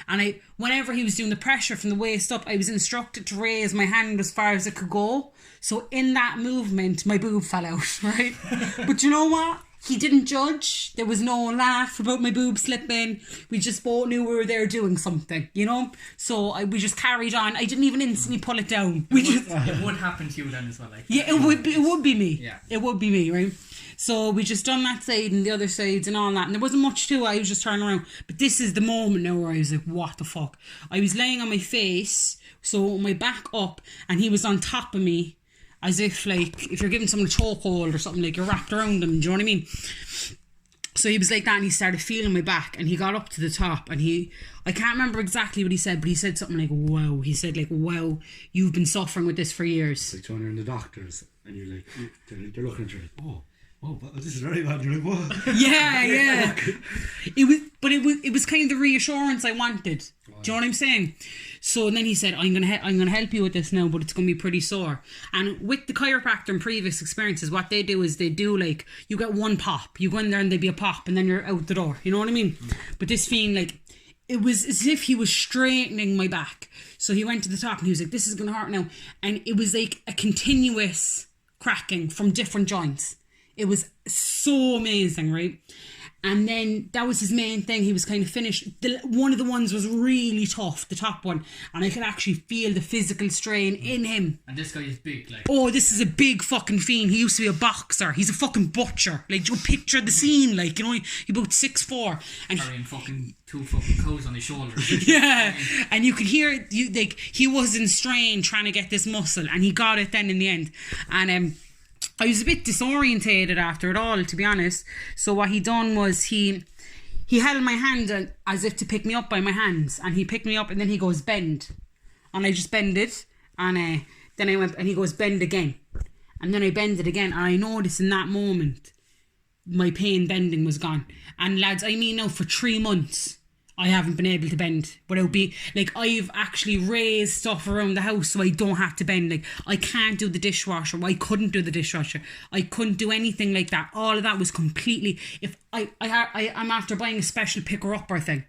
And whenever he was doing the pressure from the waist up, I was instructed to raise my hand as far as it could go. So in that movement, my boob fell out, right? But you know what? He didn't judge. There was no laugh about my boob slipping. We just both knew we were there doing something, you know? So we just carried on. I didn't even instantly pull it down. It would happen to you then as well. Like, Yeah, it would be me. Yeah. It would be me, right? So we just done that side and the other sides and all that. And there wasn't much to it. I was just turning around. But this is the moment now where I was like, what the fuck? I was laying on my face, so my back up, and he was on top of me, as if, like, if you're giving someone a chokehold or something, like, you're wrapped around them. Do you know what I mean? So he was like that, and he started feeling my back, and he got up to the top, and I can't remember exactly what he said, but he said something like, "Wow." He said, like, "Wow, you've been suffering with this for years." Like when you're in the doctors and you're like, they're looking at you like, oh, but this is very bad. You're like, what? Yeah. It was kind of the reassurance I wanted. Do you know what I'm saying? So then he said, I'm gonna help you with this now, but it's gonna be pretty sore. And with the chiropractor and previous experiences, what they do is they do, like, you get one pop, you go in there and there'd be a pop, and then you're out the door. You know what I mean? But this fiend, like, it was as if he was straightening my back. So he went to the top and he was like, "This is gonna hurt now," and it was like a continuous cracking from different joints. It was so amazing, right? And then that was his main thing. He was kind of finished. One of the ones was really tough, the top one. And I could actually feel the physical strain in him. And this guy is big, like. Oh, this is a big fucking fiend. He used to be a boxer. He's a fucking butcher. Like, you picture the scene, like, you know, he's about 6'4". And Carrying fucking 2 fucking cows on his shoulders. yeah, and you could hear it, like, he was in strain trying to get this muscle, and he got it then in the end. And I was a bit disorientated after it all, to be honest. So what he done was he held my hand as if to pick me up by my hands, and he picked me up, and then he goes, bend, and I just bended, and then I went, and he goes, bend again, and then I bended again, and I noticed in that moment my pain bending was gone. And lads, I mean, now for 3 months I haven't been able to bend without being, like, I've actually raised stuff around the house so I don't have to bend. Like, I can't do the dishwasher. I couldn't do the dishwasher. I couldn't do anything like that. All of that was completely, if I'm after buying a special picker-upper thing.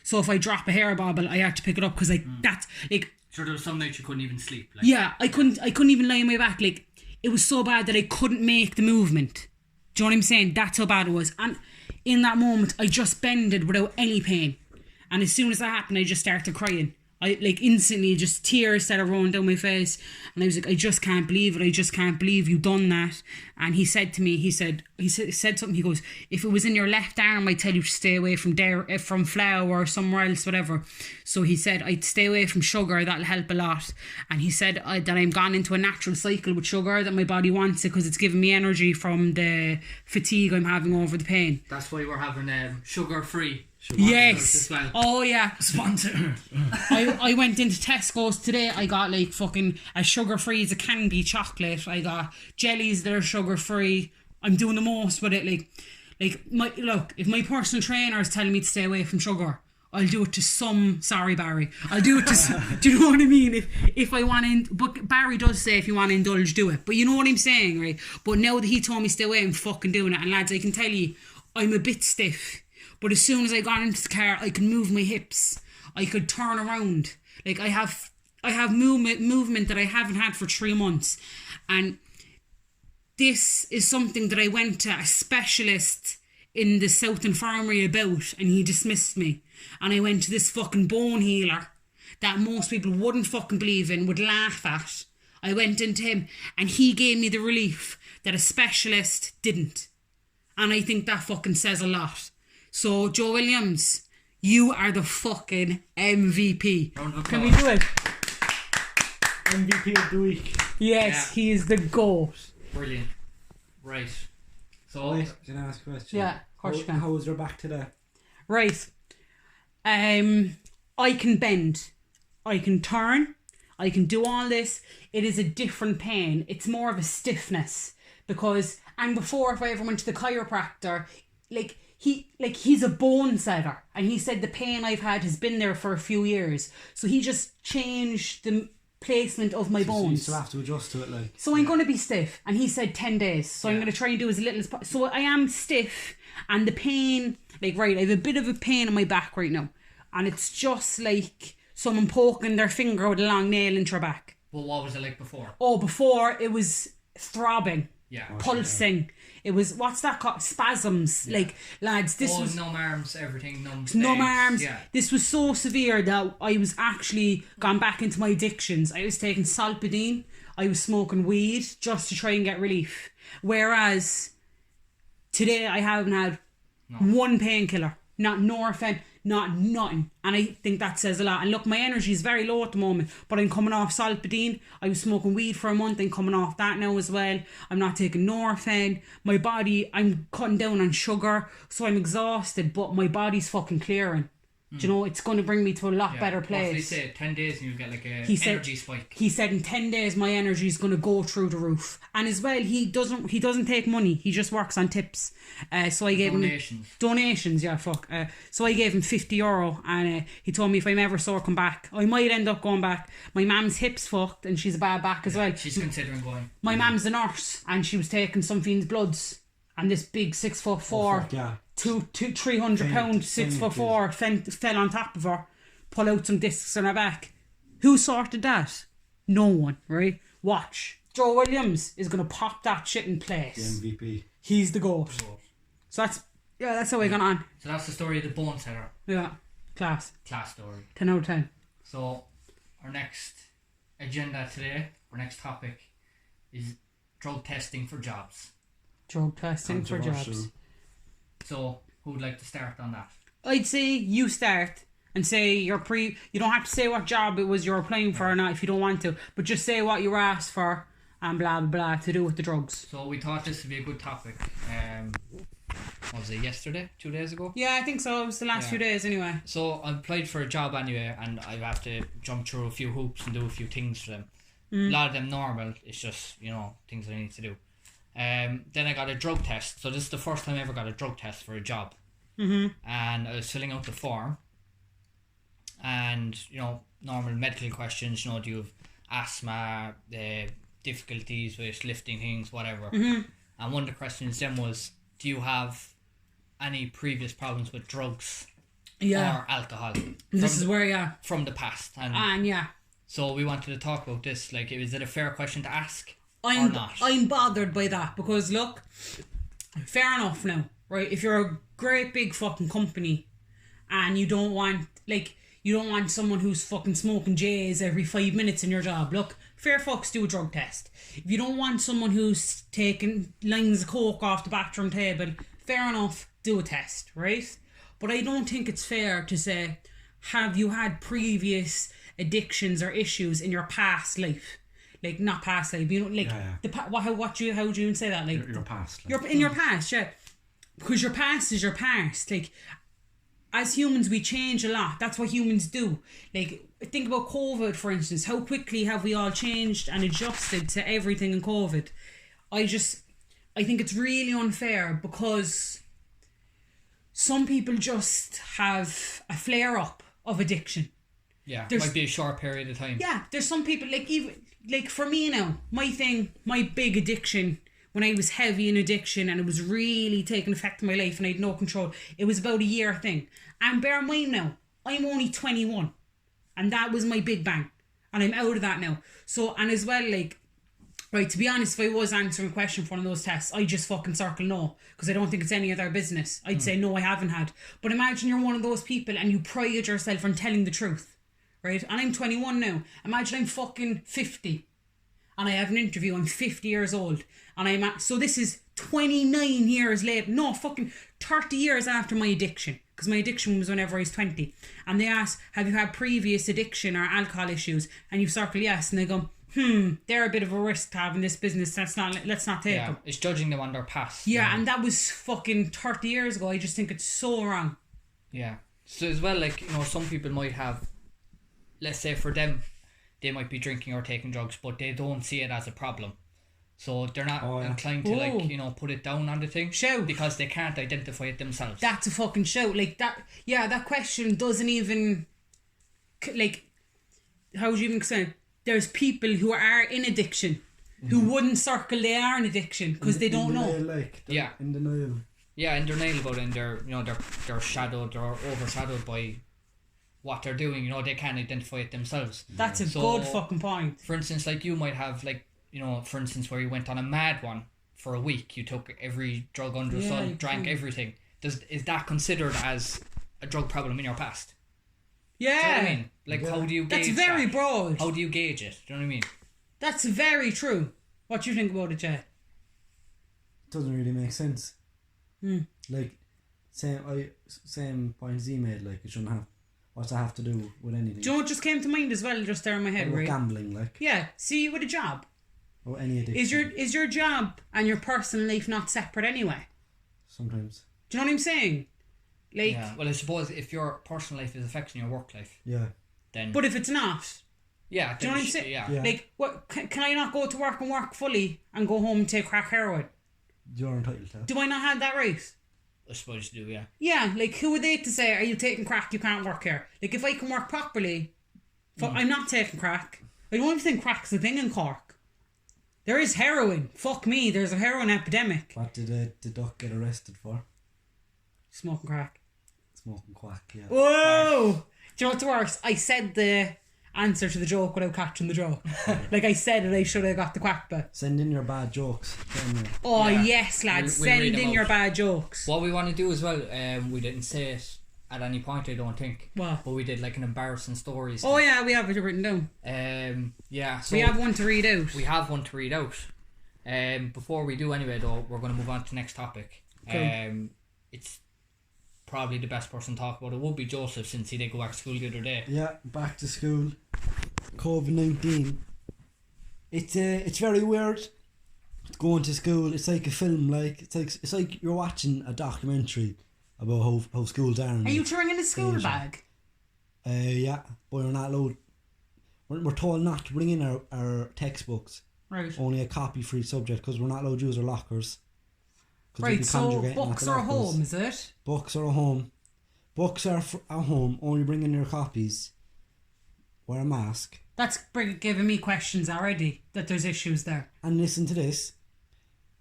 So if I drop a hair bobble, I have to pick it up, because like that's like, sure, there was some nights you couldn't even sleep, like. yeah, I couldn't even lie on my back. Like, it was so bad that I couldn't make the movement. Do you know what I'm saying? That's how bad it was. And in that moment, I just bended without any pain. And as soon as that happened, I just started crying. I, like, instantly, just tears started rolling down my face. And I was like, I just can't believe it. I just can't believe you done that. And he said to me, he said something. He goes, if it was in your left arm, I'd tell you to stay away from from flour or somewhere else, whatever. So he said, I'd stay away from sugar. That'll help a lot. And he said that I'm gone into a natural cycle with sugar, that my body wants it because it's giving me energy from the fatigue I'm having over the pain. That's why we're having sugar-free. Yes. Well. Oh yeah. Sponsor. I went into Tesco's today. I got like fucking as sugar free as it can be chocolate. I got jellies that are sugar free. I'm doing the most with it. Like if my personal trainer is telling me to stay away from sugar, I'll do it to some. Sorry, Barry. I'll do it to. Do you know what I mean? If I want to, but Barry does say if you want to indulge, do it. But you know what I'm saying, right? But now that he told me to stay away, I'm fucking doing it. And lads, I can tell you, I'm a bit stiff. But as soon as I got into the car, I could move my hips. I could turn around. Like, I have movement that I haven't had for 3 months. And this is something that I went to a specialist in the South Infirmary about, and he dismissed me. And I went to this fucking bone healer that most people wouldn't fucking believe in, would laugh at. I went into him, and he gave me the relief that a specialist didn't. And I think that fucking says a lot. So, Joe Williams, you are the fucking MVP. Round of applause. Can we do it? MVP of the week. Yes, Yeah. he is the GOAT. Brilliant. Right. So, Wait, can I ask a question? Yeah, of course you can. How was your back today? Right. I can bend. I can turn. I can do all this. It is a different pain. It's more of a stiffness. Because, and before, if I ever went to the chiropractor, he's a bone setter, and he said the pain I've had has been there for a few years. So he just changed the placement of my bones. So you still have to adjust to it, like. So I'm going to be stiff, and he said 10 days. So I'm Yeah. going to try and do as little as possible. So I am stiff, and the pain, like, right, I have a bit of a pain in my back right now, and it's just like someone poking their finger with a long nail into your back. well, what was it like before? Oh, before it was throbbing. Yeah. Pulsing. It was, what's that called? Spasms. Like, lads, this was numb arms, everything, numb numb legs. arms. Yeah. This was so severe that I was actually gone back into my addictions. I was taking Solpadeine. I was smoking weed just to try and get relief. Whereas today I haven't had one painkiller. Not Norphen, not nothing. And I think that says a lot. And look, my energy is very low at the moment, but I'm coming off Solpadeine. I was smoking weed for a month. I'm coming off that now as well. I'm not taking Norphen. My body, I'm cutting down on sugar, so I'm exhausted, but my body's fucking clearing. Do you know, it's going to bring me to a lot better What did they place. say? 10 days and you get like a He said- energy spike. He said in 10 days my energy is going to go through the roof. And as well, he doesn't take money. He just works on tips. So I gave Donations. him donations. Yeah, fuck. So I gave him €50, and he told me if I'm ever sore, come back. I might end up going back. My mum's hips fucked, and she's a bad back as well. She's considering going. My mum's a nurse, and she was taking some fiend's bloods, and this big 6'4", Fuck, yeah. 300 pound, Faint, 6'4", fell on top of her, pull out some discs on her back. Who sorted that? No one, right? Watch. Joe Williams is going to pop that shit in place. The MVP. He's the GOAT. So Yeah, that's how I got on. So that's the story of the bone setter. Yeah, class. Class story. 10 out of 10. So our next agenda today, our next topic is drug testing for jobs. Drug testing for jobs. Controversial. So who would like to start on that? I'd say you start and say you don't have to say what job it was you're applying for or not if you don't want to, but just say what you were asked for and blah blah blah to do with the drugs. So we thought this would be a good topic. What was it, yesterday? 2 days ago? Yeah, I think so. It was the last few days anyway. So I applied for a job anyway, and I have to jump through a few hoops and do a few things for them. A lot of them normal. It's just, things I need to do. Then I got a drug test. So this is the first time I ever got a drug test for a job. And I was filling out the form. And, normal medical questions. Do you have asthma, difficulties with lifting things, whatever. And one of the questions then was, do you have any previous problems with drugs or alcohol? This is where, From the past. And yeah. So we wanted to talk about this. Like, is it a fair question to ask or I'm not? bothered by that because look, fair enough now, right? If you're a great big fucking company and you don't want someone who's fucking smoking J's every 5 minutes in your job, look, fair fucks do a drug test. If you don't want someone who's taking lines of coke off the bathroom table, fair enough, do a test, right? But I don't think it's fair to say, have you had previous addictions or issues in your past life? Like, not past life, how do you even say that? Like Your past. Like. You're in your past, yeah. Because your past is your past. Like, as humans, we change a lot. That's what humans do. Like, think about COVID, for instance. How quickly have we all changed and adjusted to everything in COVID? I think it's really unfair because some people just have a flare-up of addiction. Yeah, might be a short period of time. Yeah, there's some people, like for me now, my big addiction, when I was heavy in addiction and it was really taking effect in my life and I had no control, it was about a year thing. And bear in mind now, I'm only 21 and that was my big bang and I'm out of that now. So, and as well, like, right, to be honest, if I was answering a question for one of those tests, I'd just fucking circle no because I don't think it's any of their business. I'd say no, I haven't had. But imagine you're one of those people and you pride yourself on telling the truth, right? And I'm 21 now. Imagine I'm fucking 50 and I have an interview. I'm 50 years old and so this is 29 years later. No, fucking 30 years after my addiction. Because my addiction was whenever I was 20. And they ask, have you had previous addiction or alcohol issues? And you circle yes. And they go, they're a bit of a risk to have in this business. Let's not take them. It's judging them on their past. Yeah, and that was fucking 30 years ago. I just think it's so wrong. Yeah. So as well, like, some people might have, let's say for them, they might be drinking or taking drugs, but they don't see it as a problem. So they're not inclined to put it down on the thing. Shout. Because they can't identify it themselves. That's a fucking shout. Like that, yeah, that question doesn't even, like, how would you even explain? There's people who are in addiction who wouldn't circle they are in addiction because they don't know. In denial. Yeah, in denial about it, and they're shadowed or overshadowed by what they're doing. They can't identify it themselves. That's a good fucking point. For instance, like you might have, like, for instance, where you went on a mad one for a week, you took every drug under the sun, drank everything. Is that considered as a drug problem in your past? Yeah. Do you know what I mean? Like, how do you gauge That's very broad. How do you gauge it? Do you know what I mean? That's very true. What do you think about it, Jay? Doesn't really make sense. Like, same point Z made, like, it shouldn't have. What's that have to do with anything? Do you know what just came to mind as well, just there in my head, right? Gambling, like. Yeah, see, with a job. Or any addiction. Is your job and your personal life not separate anyway? Sometimes. Do you know what I'm saying? Like, yeah. Well, I suppose if your personal life is affecting your work life, then. But if it's not, yeah. Do you know what I'm saying? Yeah. Like, what? Can I not go to work and work fully and go home and take crack heroin? You're entitled to. Do I not have that right? I suppose you do, yeah. Yeah, like, who are they to say, are you taking crack? You can't work here. Like, if I can work properly, I'm not taking crack. I don't even think crack's a thing in Cork. There is heroin. Fuck me, there's a heroin epidemic. What did the duck get arrested for? Smoking crack. Smoking quack, yeah. Whoa! Do you know what's worse? I said the answer to the joke without catching the joke. Like I said it, I should have got the quack bit. Send in your bad jokes. Oh Yeah. yes, lads, We'll read send them in out. your bad jokes. What we want to do as well, we didn't say it at any point, I don't think. What? But we did like an embarrassing stories. Oh yeah, we have it written down. Yeah. So We have one to read out. We have one to read out. Before we do anyway though, we're going to move on to the next topic. Cool. It's probably the best person to talk about it would be Joseph, since he did go back to school the other day. Yeah, back to school. COVID-19. It's very weird going to school. It's like a film. Like it's like you're watching a documentary about how schools are. Are you throwing in a school Asia. bag? Yeah, but we're not allowed. We're told not to bring in our textbooks. Right. Only a copy for each subject, because we're not allowed to use our lockers. 'Cause we'd Right, be so congregating at books the are lockers. home, is it? Books are at home. Books are at home. Only bring in your copies. Wear a mask. That's giving me questions already, that there's issues there. And listen to this.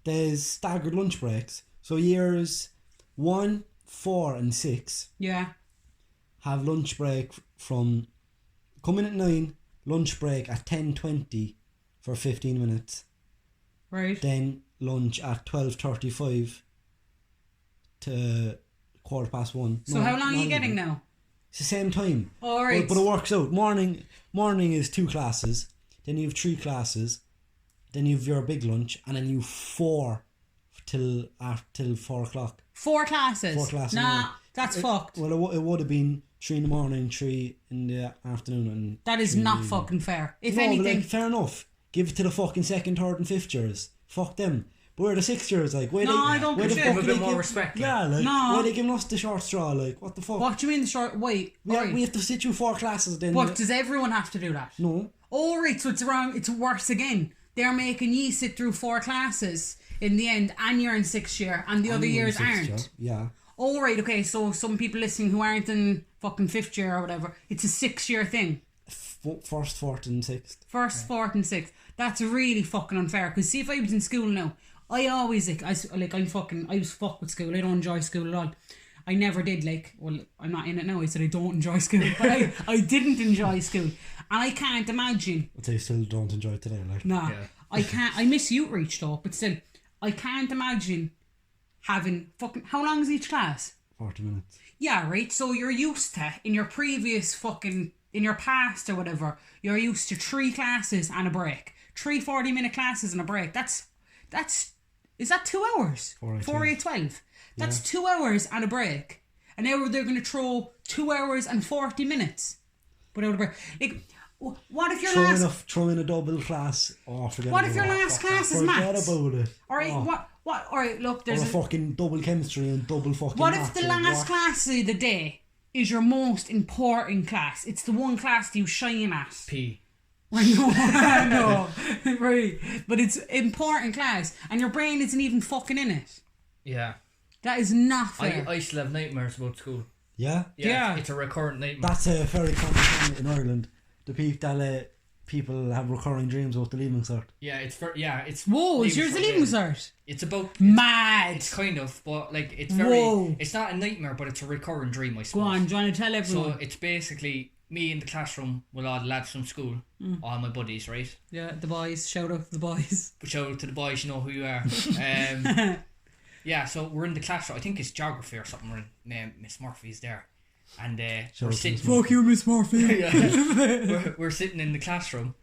There's staggered lunch breaks. So years 1, 4 and 6 Yeah. have lunch break from coming at 9, lunch break at 10:20 for 15 minutes. Right. Then lunch at 12:35 to 1:15. So how long are you getting now? It's the same time. All right. But it works out. Morning is 2 classes. Then you have 3 classes. Then you have your big lunch, and then you have 4 till 4 o'clock. 4 classes. 4 classes. Nah, that's fucked. Well, it would have been 3 in the morning, 3 in the afternoon, and That is 3 in the not evening. fucking fair. If No, but, anything, like, fair enough. Give it to the fucking 2nd, 3rd, and 5th years. Fuck them. But we're the 6th years, like, why No, I don't why give the a fuck shit. are Give a bit they more give- respect, like. Yeah, like, No. why are they giving us the short straw? Like, what the fuck? what do you mean the short? Wait. We alright. have to sit through 4 classes then. What, does everyone have to do that? No. Oh, right, so it's wrong. It's worse again. They're making you sit through 4 classes in the end, and you're in 6th year, and the other And we're in years 6th aren't. year. Yeah. Oh, right, okay, so some people listening who aren't in fucking 5th year or whatever, it's a 6-year thing. First, 4th, and 6th. First, 4th, and 6th. That's really fucking unfair. Because see, if I was in school now, I always I was fucked with school. I don't enjoy school at all. I never did, like, well, I'm not in it now. I said I don't enjoy school, but I didn't enjoy school, and I can't imagine. But they still don't enjoy it today, like. Nah, Yeah. I can't. I miss outreach though, but still, I can't imagine having fucking. How long is each class? 40 minutes. Yeah, right. So you're used to in your past or whatever. You're used to 3 classes and a break. 3 40-minute classes and a break. That's is that 2 hours? 4 8 4 8 12. That's 2 hours and a break. And now they're going to throw 2 hours and 40 minutes without a break. Like, what if your last? Throw in a double class. Oh, forget What about if your it. last class is Forget maths? about it. All right, Oh. what? All right, look. Or There's a a, fucking double chemistry and double fucking what if maths the and last what? class of the day is your most important class? It's the one class that you shine at. P. I know, right. But it's important class, and your brain isn't even fucking in it. Yeah. That is not fair. I still have nightmares about school. Yeah? Yeah. It's a recurrent nightmare. That's a very common thing in Ireland. The people have recurring dreams about the leaving cert. Yeah, it's Whoa, is leaving yours a cert, leaving yeah. cert? It's about Mad. it's kind of, but like it's Whoa. very. It's not a nightmare, but it's a recurring dream. I suppose. Go on, do you want to tell everyone? So it's basically me in the classroom with all the lads from school, all my buddies, right? Yeah, the boys. Shout out to the boys. But shout out to the boys, you know who you are. Yeah, so we're in the classroom. I think it's geography or something. We're in, Miss Murphy's there, and we're out to sitting. Miss Murphy. Fuck you, Miss Murphy. we're sitting in the classroom,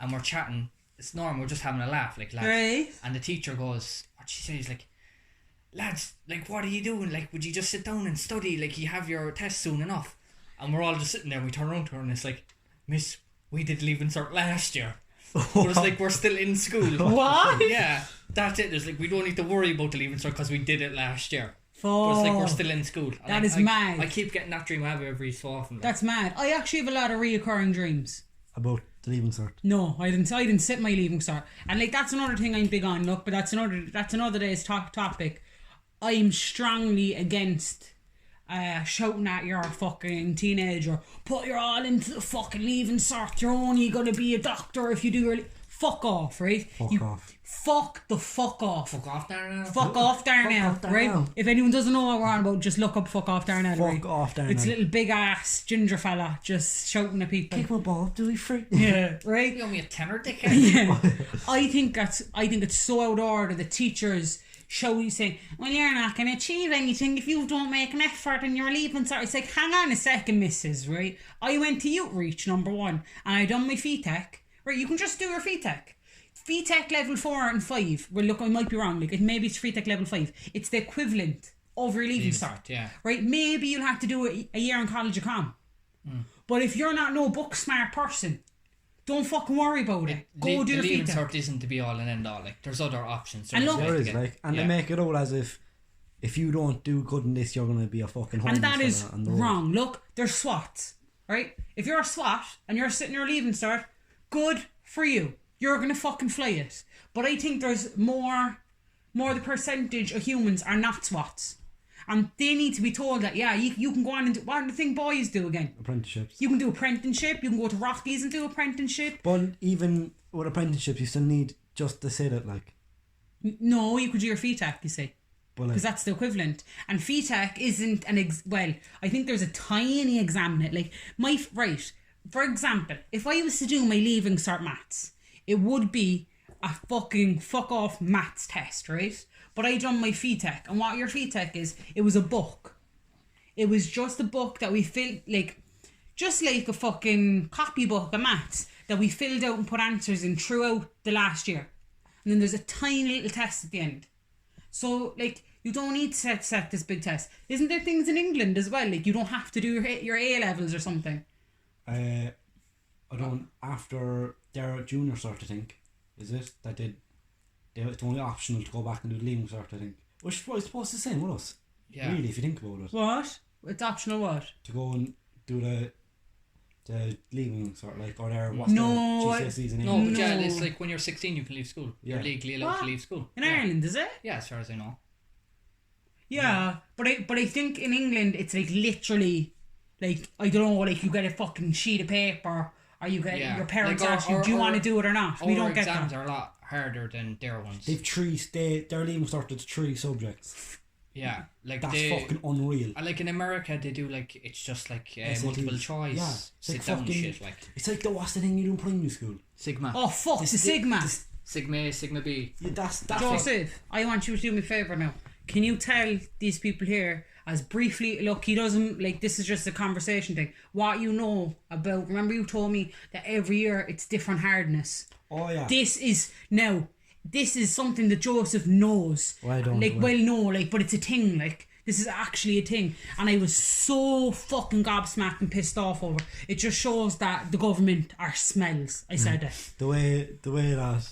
and we're chatting. It's normal. We're just having a laugh, like lads. Right. And the teacher goes, what she says, like, lads, like, what are you doing? Like, would you just sit down and study? Like, you have your test soon enough. And we're all just sitting there, and we turn around to her, and it's like, Miss, we did leaving cert last year. But it's like, we're still in school. What? Yeah, that's it. There's like, we don't need to worry about the leaving cert because we did it last year. But Fuck. it's like, we're still in school. And That I- is I- mad. I keep getting that dream I have every so often. Like. That's mad. I actually have a lot of reoccurring dreams. About the leaving cert. No, I didn't sit my leaving cert. And like that's another thing I'm big on, look, but that's another day's topic. I'm strongly against shouting at your fucking teenager, put your all into the fucking leaving cert, you're only gonna be a doctor if you do your fuck off, right? Fuck off. Fuck the fuck off. Fuck off, Darnell. Fuck off Darnell, off, right? Darnell. If anyone doesn't know what we're on about, just look up fuck off Darnell, right? Fuck off, Darnell. It's a little big ass ginger fella just shouting at people. Kick my ball, do we free? Yeah, right? You owe me a tenner, dickhead. Yeah. I think it's so out of order. The teachers show you saying, well, you're not going to achieve anything if you don't make an effort and you're leaving. So it's like, hang on a second, missus, right? I went to Youth Reach, number 1, and I done my FETech. Right, you can just do your FETech. FETech level 4 and 5. Well, look, I might be wrong. Like, maybe it's FETech level 5. It's the equivalent of your leaving cert. Yeah. Right? Maybe you'll have to do it a year in college of com. But if you're not no book smart person, don't fucking worry about it. Go do your the leaving FETech. cert isn't to be all and end all. Like, there's other options. And look- There is, like, and they make it out as if you don't do good in this, you're gonna be a fucking homeless. And that is fella on the road. wrong. Look, there's SWATs, right? If you're a SWAT and you're sitting your leaving cert, good for you. You're gonna fucking fly it. But I think there's more the percentage of humans are not SWATs. And they need to be told that, yeah, you can go on and do, what do the thing boys do again? Apprenticeships. You can do apprenticeship, you can go to Rockies and do apprenticeship. But even with apprenticeships, you still need just to say that, like, No, you could do your FETech, you see. but like, Because that's the equivalent. And FETech isn't well, I think there's a tiny exam in it. Like, right, for example, if I was to do my leaving cert maths, it would be a fucking fuck off maths test, right? But I done my FETech, and what your FETech is, it was a book. It was just a book that we filled, like, just like a fucking copybook of maths that we filled out and put answers in throughout the last year. And then there's a tiny little test at the end. So, like, you don't need to set this big test. Isn't there things in England as well? Like, you don't have to do your A levels or something. I don't, after their junior cert, I think, is it, that it's only optional to go back and do the leaving cert, I think. Which is supposed to the same with us. Yeah. Really, if you think about it. What? It's optional what? To go and do the leaving cert, like, or their, No, their GCSEs in No, England. but yeah, No. it's like when you're 16, you can leave school. Yeah. You're legally allowed What? to leave school. In Yeah. Ireland, is it? Yeah, as far as I know. Yeah. But I think in England it's like literally, like, I don't know, like you get a fucking sheet of paper or you get your parents Like, ask you, do you want to do it or not? We don't get exams that. are a lot harder than their ones. They've their leaving cert is 3 subjects. Yeah, like That's they, fucking unreal. like in America, they do like it's just like SATs. multiple choice, Yeah, it's sit like down fucking- shit like It's like what's the thing you do in primary school? Sigma, Oh fuck, the Sigma. Sigma A, Sigma B. Yeah, that's Joseph, I want you to do me a favour now. Can you tell these people here, as briefly, look, he doesn't, like, this is just a conversation thing, what you know about, remember you told me that every year it's different hardness. Oh yeah. This is something that Joseph knows. Well, I don't, like, well. well, no, like, but it's a thing, like, this is actually a thing. And I was so fucking gobsmacked and pissed off over it. It just shows that the government are smells. I said it. The way that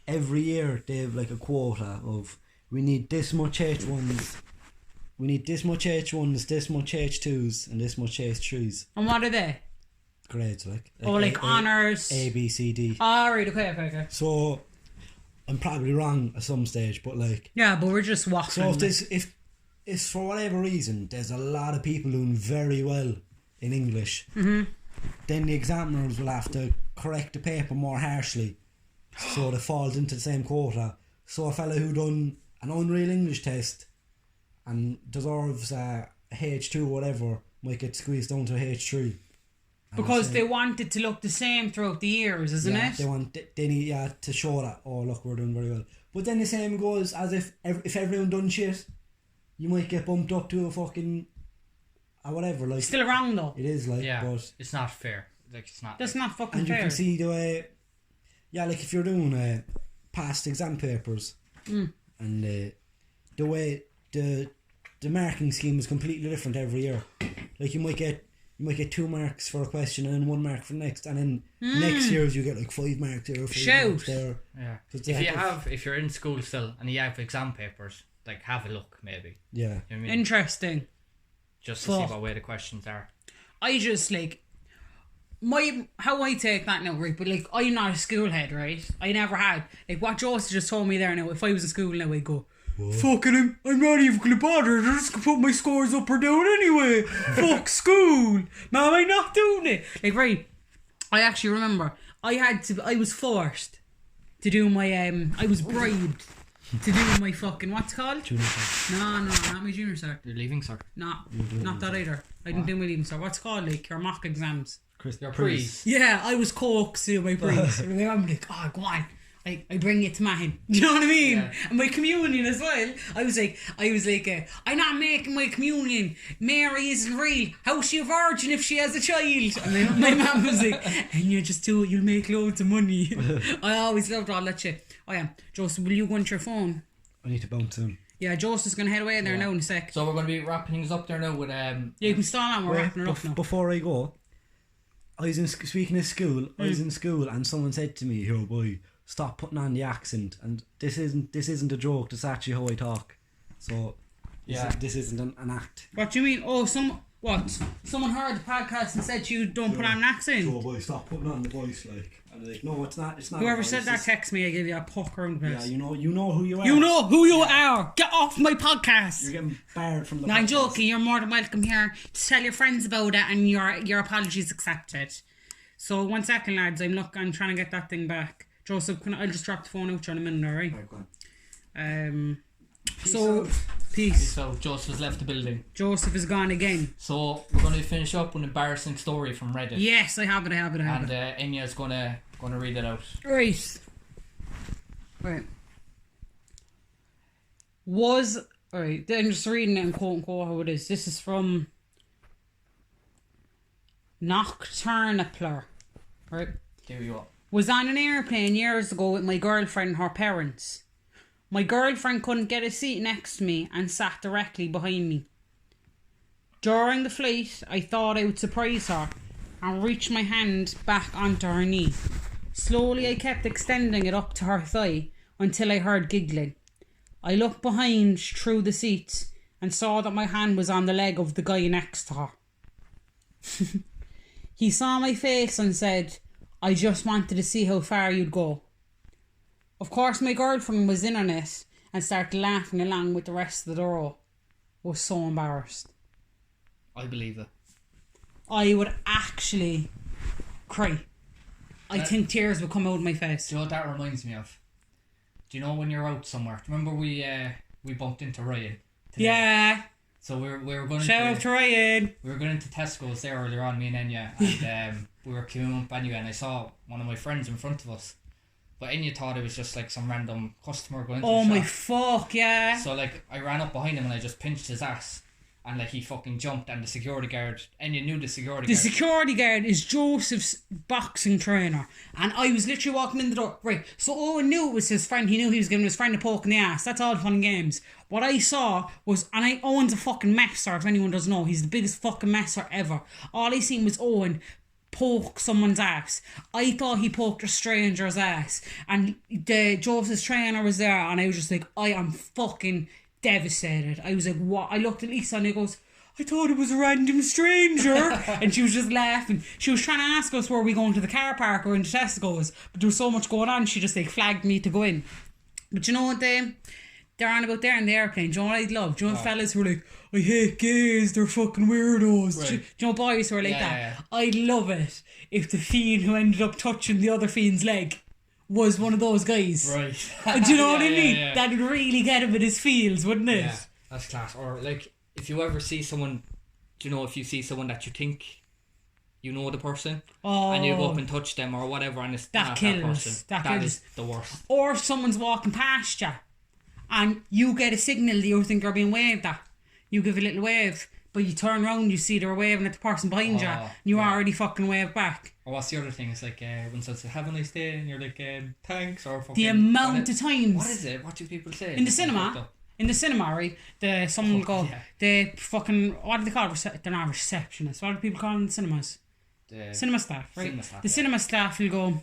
every year they have like a quota of we need this much H1s, we need this much H1s, this much H2s, and this much H3s. And what are they? Grades, like Honours. A, B, C, D. Alright, okay. So I'm probably wrong at some stage, but like, Yeah, but we're just waffling. so if for whatever reason there's a lot of people doing very well in English, then the examiners will have to correct the paper more harshly, so it falls into the same quota. So a fella who done an unreal English test and deserves a H2 or whatever might get squeezed down to a H3. Because they want it to look the same throughout the years, isn't it? They need to show that, oh look, we're doing very well. But then the same goes as if everyone done shit, you might get bumped up to a fucking whatever, like. Still wrong though. It is, like, Yeah, but it's not fair. Like it's not. That's not fucking and you fair. can see the way, yeah, like if you're doing past exam papers, and the way the marking scheme is completely different every year. Like you might get 2 marks for a question and then 1 mark for the next, and then next year's you get like 5 marks there, 5 Shout. marks there. Yeah. So If you're in school still and you have exam papers, like have a look maybe. yeah. You know what I mean? Interesting. Just to Fuck. see what way the questions are. I just like how I take that now, right? But like, I'm not a school head, right? I never had. Like what Joseph just told me there now, if I was in school now, I'd go, fucking I'm not even gonna bother, they're just gonna put my scores up or down anyway. Fuck school. Mom, I'm not doing it. Like, right, I actually remember I was forced to do my I was bribed to do my fucking, what's it called? Junior cert. No, not my junior cert. You're leaving, sir. Not that either. I didn't do my leaving cert. What's it called, like your mock exams? Your prees. Yeah, I was coaxed to do my prees. And I'm like, oh, go on. I bring you to mine. You know what I mean? Yeah. And my communion as well. I was like, I'm not making my communion. Mary isn't real. How's she a virgin if she has a child? And then my mum was like, and you just do it, you'll make loads of money. I always loved all that shit. Oh yeah, Joseph, will you go into your phone? I need to bounce soon. Yeah, Joseph's going to head away there now in a sec. So we're going to be wrapping things up there now with Yeah, you can stall on, we're wrapping it up now. Before I go, I was speaking of school. I was in school, and someone said to me, "Here, boy, stop putting on the accent." And this isn't a joke. This is actually how I talk. So this isn't an act. What do you mean? Oh, someone heard the podcast and said you don't put on an accent. So, boy, stop putting on the voice, like. And they're like, no, it's not. It's not. Whoever a voice, said that, it's- text me. I give you a puck around the Yeah, place. you know who you are. You know who you are. Get off my podcast. You're getting barred from the. No, I'm podcast. joking. You're more than welcome here to tell your friends about it, and your apologies accepted. So 1 second, lads. I'm trying to get that thing back. Joseph, I'll just drop the phone out to you in a minute, alright? Right, go on. So peace. So Joseph has left the building. Joseph is gone again. So we're going to finish up with an embarrassing story from Reddit. Yes, I have it. And Enya's gonna read it out. Right. Alright, I'm just reading it and quote unquote how it is. This is from Nocturnapler. Right. Here you go. Was on an airplane years ago with my girlfriend and her parents. My girlfriend couldn't get a seat next to me and sat directly behind me. During the flight, I thought I would surprise her and reach my hand back onto her knee. Slowly, I kept extending it up to her thigh until I heard giggling. I looked behind through the seats and saw that my hand was on the leg of the guy next to her. He saw my face and said, "I just wanted to see how far you'd go." Of course, my girlfriend was in on it and started laughing along with the rest of the row. I was so embarrassed. I believe it. I would actually cry. I think tears would come out of my face. Do you know what that reminds me of? Do you know when you're out somewhere? Do you remember we bumped into Ryan today? Yeah. So we were going Shout out to Ryan. we were going into Tesco's there earlier on, me and Enya, and we were queuing up anyway, and I saw one of my friends in front of us. But Enya thought it was just like some random customer going into Oh the my shop. fuck, yeah. So like I ran up behind him and I just pinched his ass, and like he fucking jumped, and the security guard, Enya knew the security The guard. security guard is Joseph's boxing trainer. And I was literally walking in the door. Right, so Owen knew it was his friend. He knew he was giving his friend a poke in the ass. That's all fun and games. What I saw was, Owen's a fucking messer, if anyone doesn't know. He's the biggest fucking messer ever. All I seen was Owen poke someone's ass. I thought he poked a stranger's ass. And Joseph's trainer was there, and I was just like, I am fucking devastated. I was like, what? I looked at Lisa and he goes, "I thought it was a random stranger." And she was just laughing. She was trying to ask us were we going to the car park or into Tesco's, but there was so much going on, she just like flagged me to go in. But you know what they're on about there in the airplane? Do you know what I'd love? Do you know fellas who are like, "I hate gays, they're fucking weirdos." Right. Do you know boys who are like Yeah, that? yeah. I'd love it if the fiend who ended up touching the other fiend's leg was one of those guys. Right. Do you know what I Yeah, mean? yeah. That'd really get him in his feels, wouldn't it? Yeah, that's class. Or like if you ever see someone, do you know, if you see someone that you think you know the person, and you go up and touch them or whatever, and it's That not kills. that person, That that kills. is the worst. Or if someone's walking past you and you get a signal that you think you're being waved at, you give a little wave, but you turn around, you see they're waving at the person behind you, and you yeah. already fucking wave back. Or what's the other thing? It's like when someone says "Have a nice day" and you're like thanks, or fucking The amount of times What is it? What do people say? in the It's fucked cinema, up. right? Someone will go, yeah. the fucking, what do they call it? They're not receptionists. What do people call them in the cinemas? Cinema staff, right? Cinema staff, The yeah. cinema staff will go,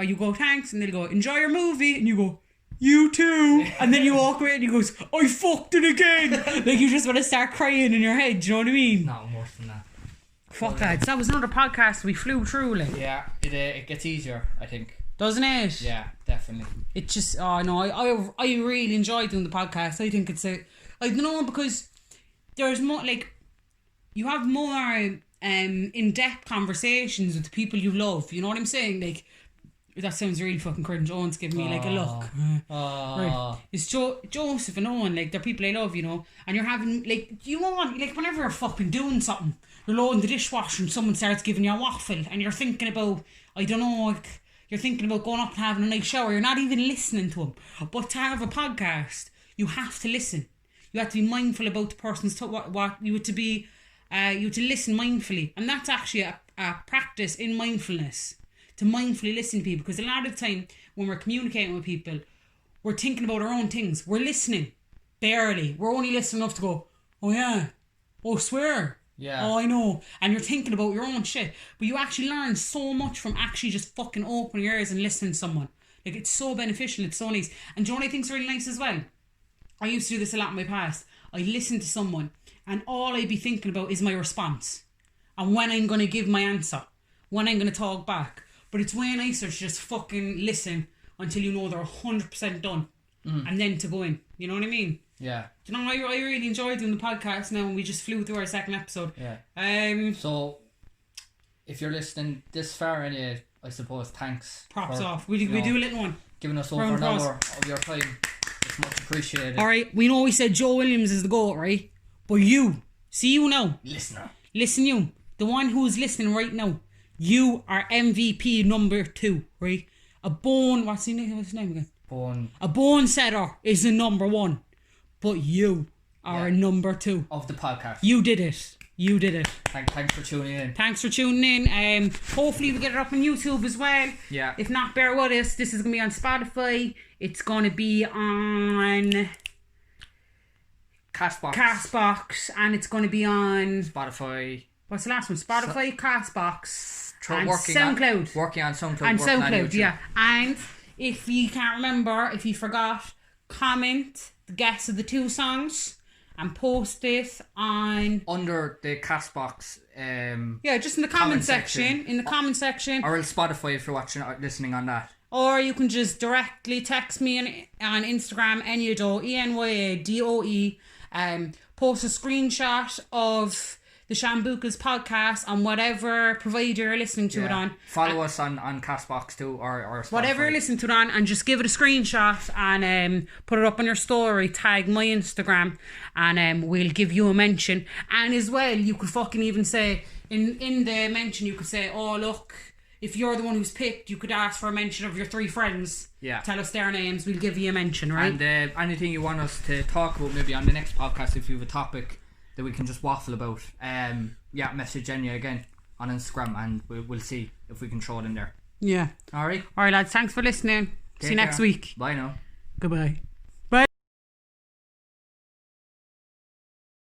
you go, "Thanks," and they'll go, "Enjoy your movie," and you go, "You too," and then you walk away and he goes, "I fucked it again." Like you just want to start crying in your head. Do you know what I mean? Not worse than that. Fuck lads, that was another podcast we flew through, like, Yeah, it gets easier, I think. doesn't it? Yeah, definitely. It just, oh no, I really enjoy doing the podcast. I think it's I don't know, because there's more, like, you have more in-depth conversations with the people you love, you know what I'm saying? Like, that sounds really fucking cringe. Owen's giving me like a look. Right. It's Joseph and Owen, like they're people I love, you know. And you're having like you want like whenever you're fucking doing something, you're loading the dishwasher and someone starts giving you a waffle and you're thinking about I don't know, like you're thinking about going up and having a nice shower. You're not even listening to them. But to have a podcast, you have to listen. You have to be mindful about the person's what you have to be. You have to listen mindfully, and that's actually a practice in mindfulness. To mindfully listen to people, because a lot of the time when we're communicating with people, we're thinking about our own things. We're listening barely. We're only listening enough to go, oh yeah, oh swear. Yeah. Oh, I know. And you're thinking about your own shit. But you actually learn so much from actually just fucking opening your ears and listening to someone. Like, it's so beneficial. It's so nice. And do you know what I think's really nice as well? I used to do this a lot in my past. I listen to someone and all I'd be thinking about is my response. And when I'm going to give my answer. When I'm going to talk back. But it's way nicer to just fucking listen until you know they're 100% done. And then to go in. You know what I mean? Yeah. Do you know, I really enjoyed doing the podcast now, and we just flew through our second episode. Yeah. So, if you're listening this far, anyway, I suppose thanks. Props off. We do a little one. Giving us over an hour of your time. It's much appreciated. Alright, we know we said Joe Williams is the GOAT, right? But you, see you now. Listener. Listen you. The one who's listening right now. You are MVP number 2, right? What's his name again? A bone setter is the number 1. But you are number 2 of the podcast. You did it. Thanks for tuning in. Thanks for tuning in. Hopefully we get it up on YouTube as well. Yeah. If not, bear with us. This is going to be on Spotify. It's going to be on Castbox. And it's going to be on Spotify. What's the last one? Spotify, Castbox, and SoundCloud. Working on SoundCloud. And SoundCloud, yeah. And if you can't remember, if you forgot, comment the guests of the 2 songs and post it on under the Castbox. Just in the comment section. In the comment section. Or else Spotify if you're watching or listening on that. Or you can just directly text me on Instagram, Enyado, ENYADOE. Post a screenshot of the Shambukas podcast on whatever provider you're listening to it on. Follow us on Castbox too, or Spotify. Whatever you're listening to it on, and just give it a screenshot and put it up on your story. Tag my Instagram, and we'll give you a mention. And as well, you could fucking even say in the mention, you could say, oh look, if you're the one who's picked, you could ask for a mention of your 3 friends. Yeah. Tell us their names. We'll give you a mention, right? And anything you want us to talk about, maybe on the next podcast, if you have a topic that we can just waffle about, message Enya again on Instagram, and we'll see if we can throw it in there. Yeah. Alright, lads, thanks for listening. See you next week. Bye now. Goodbye.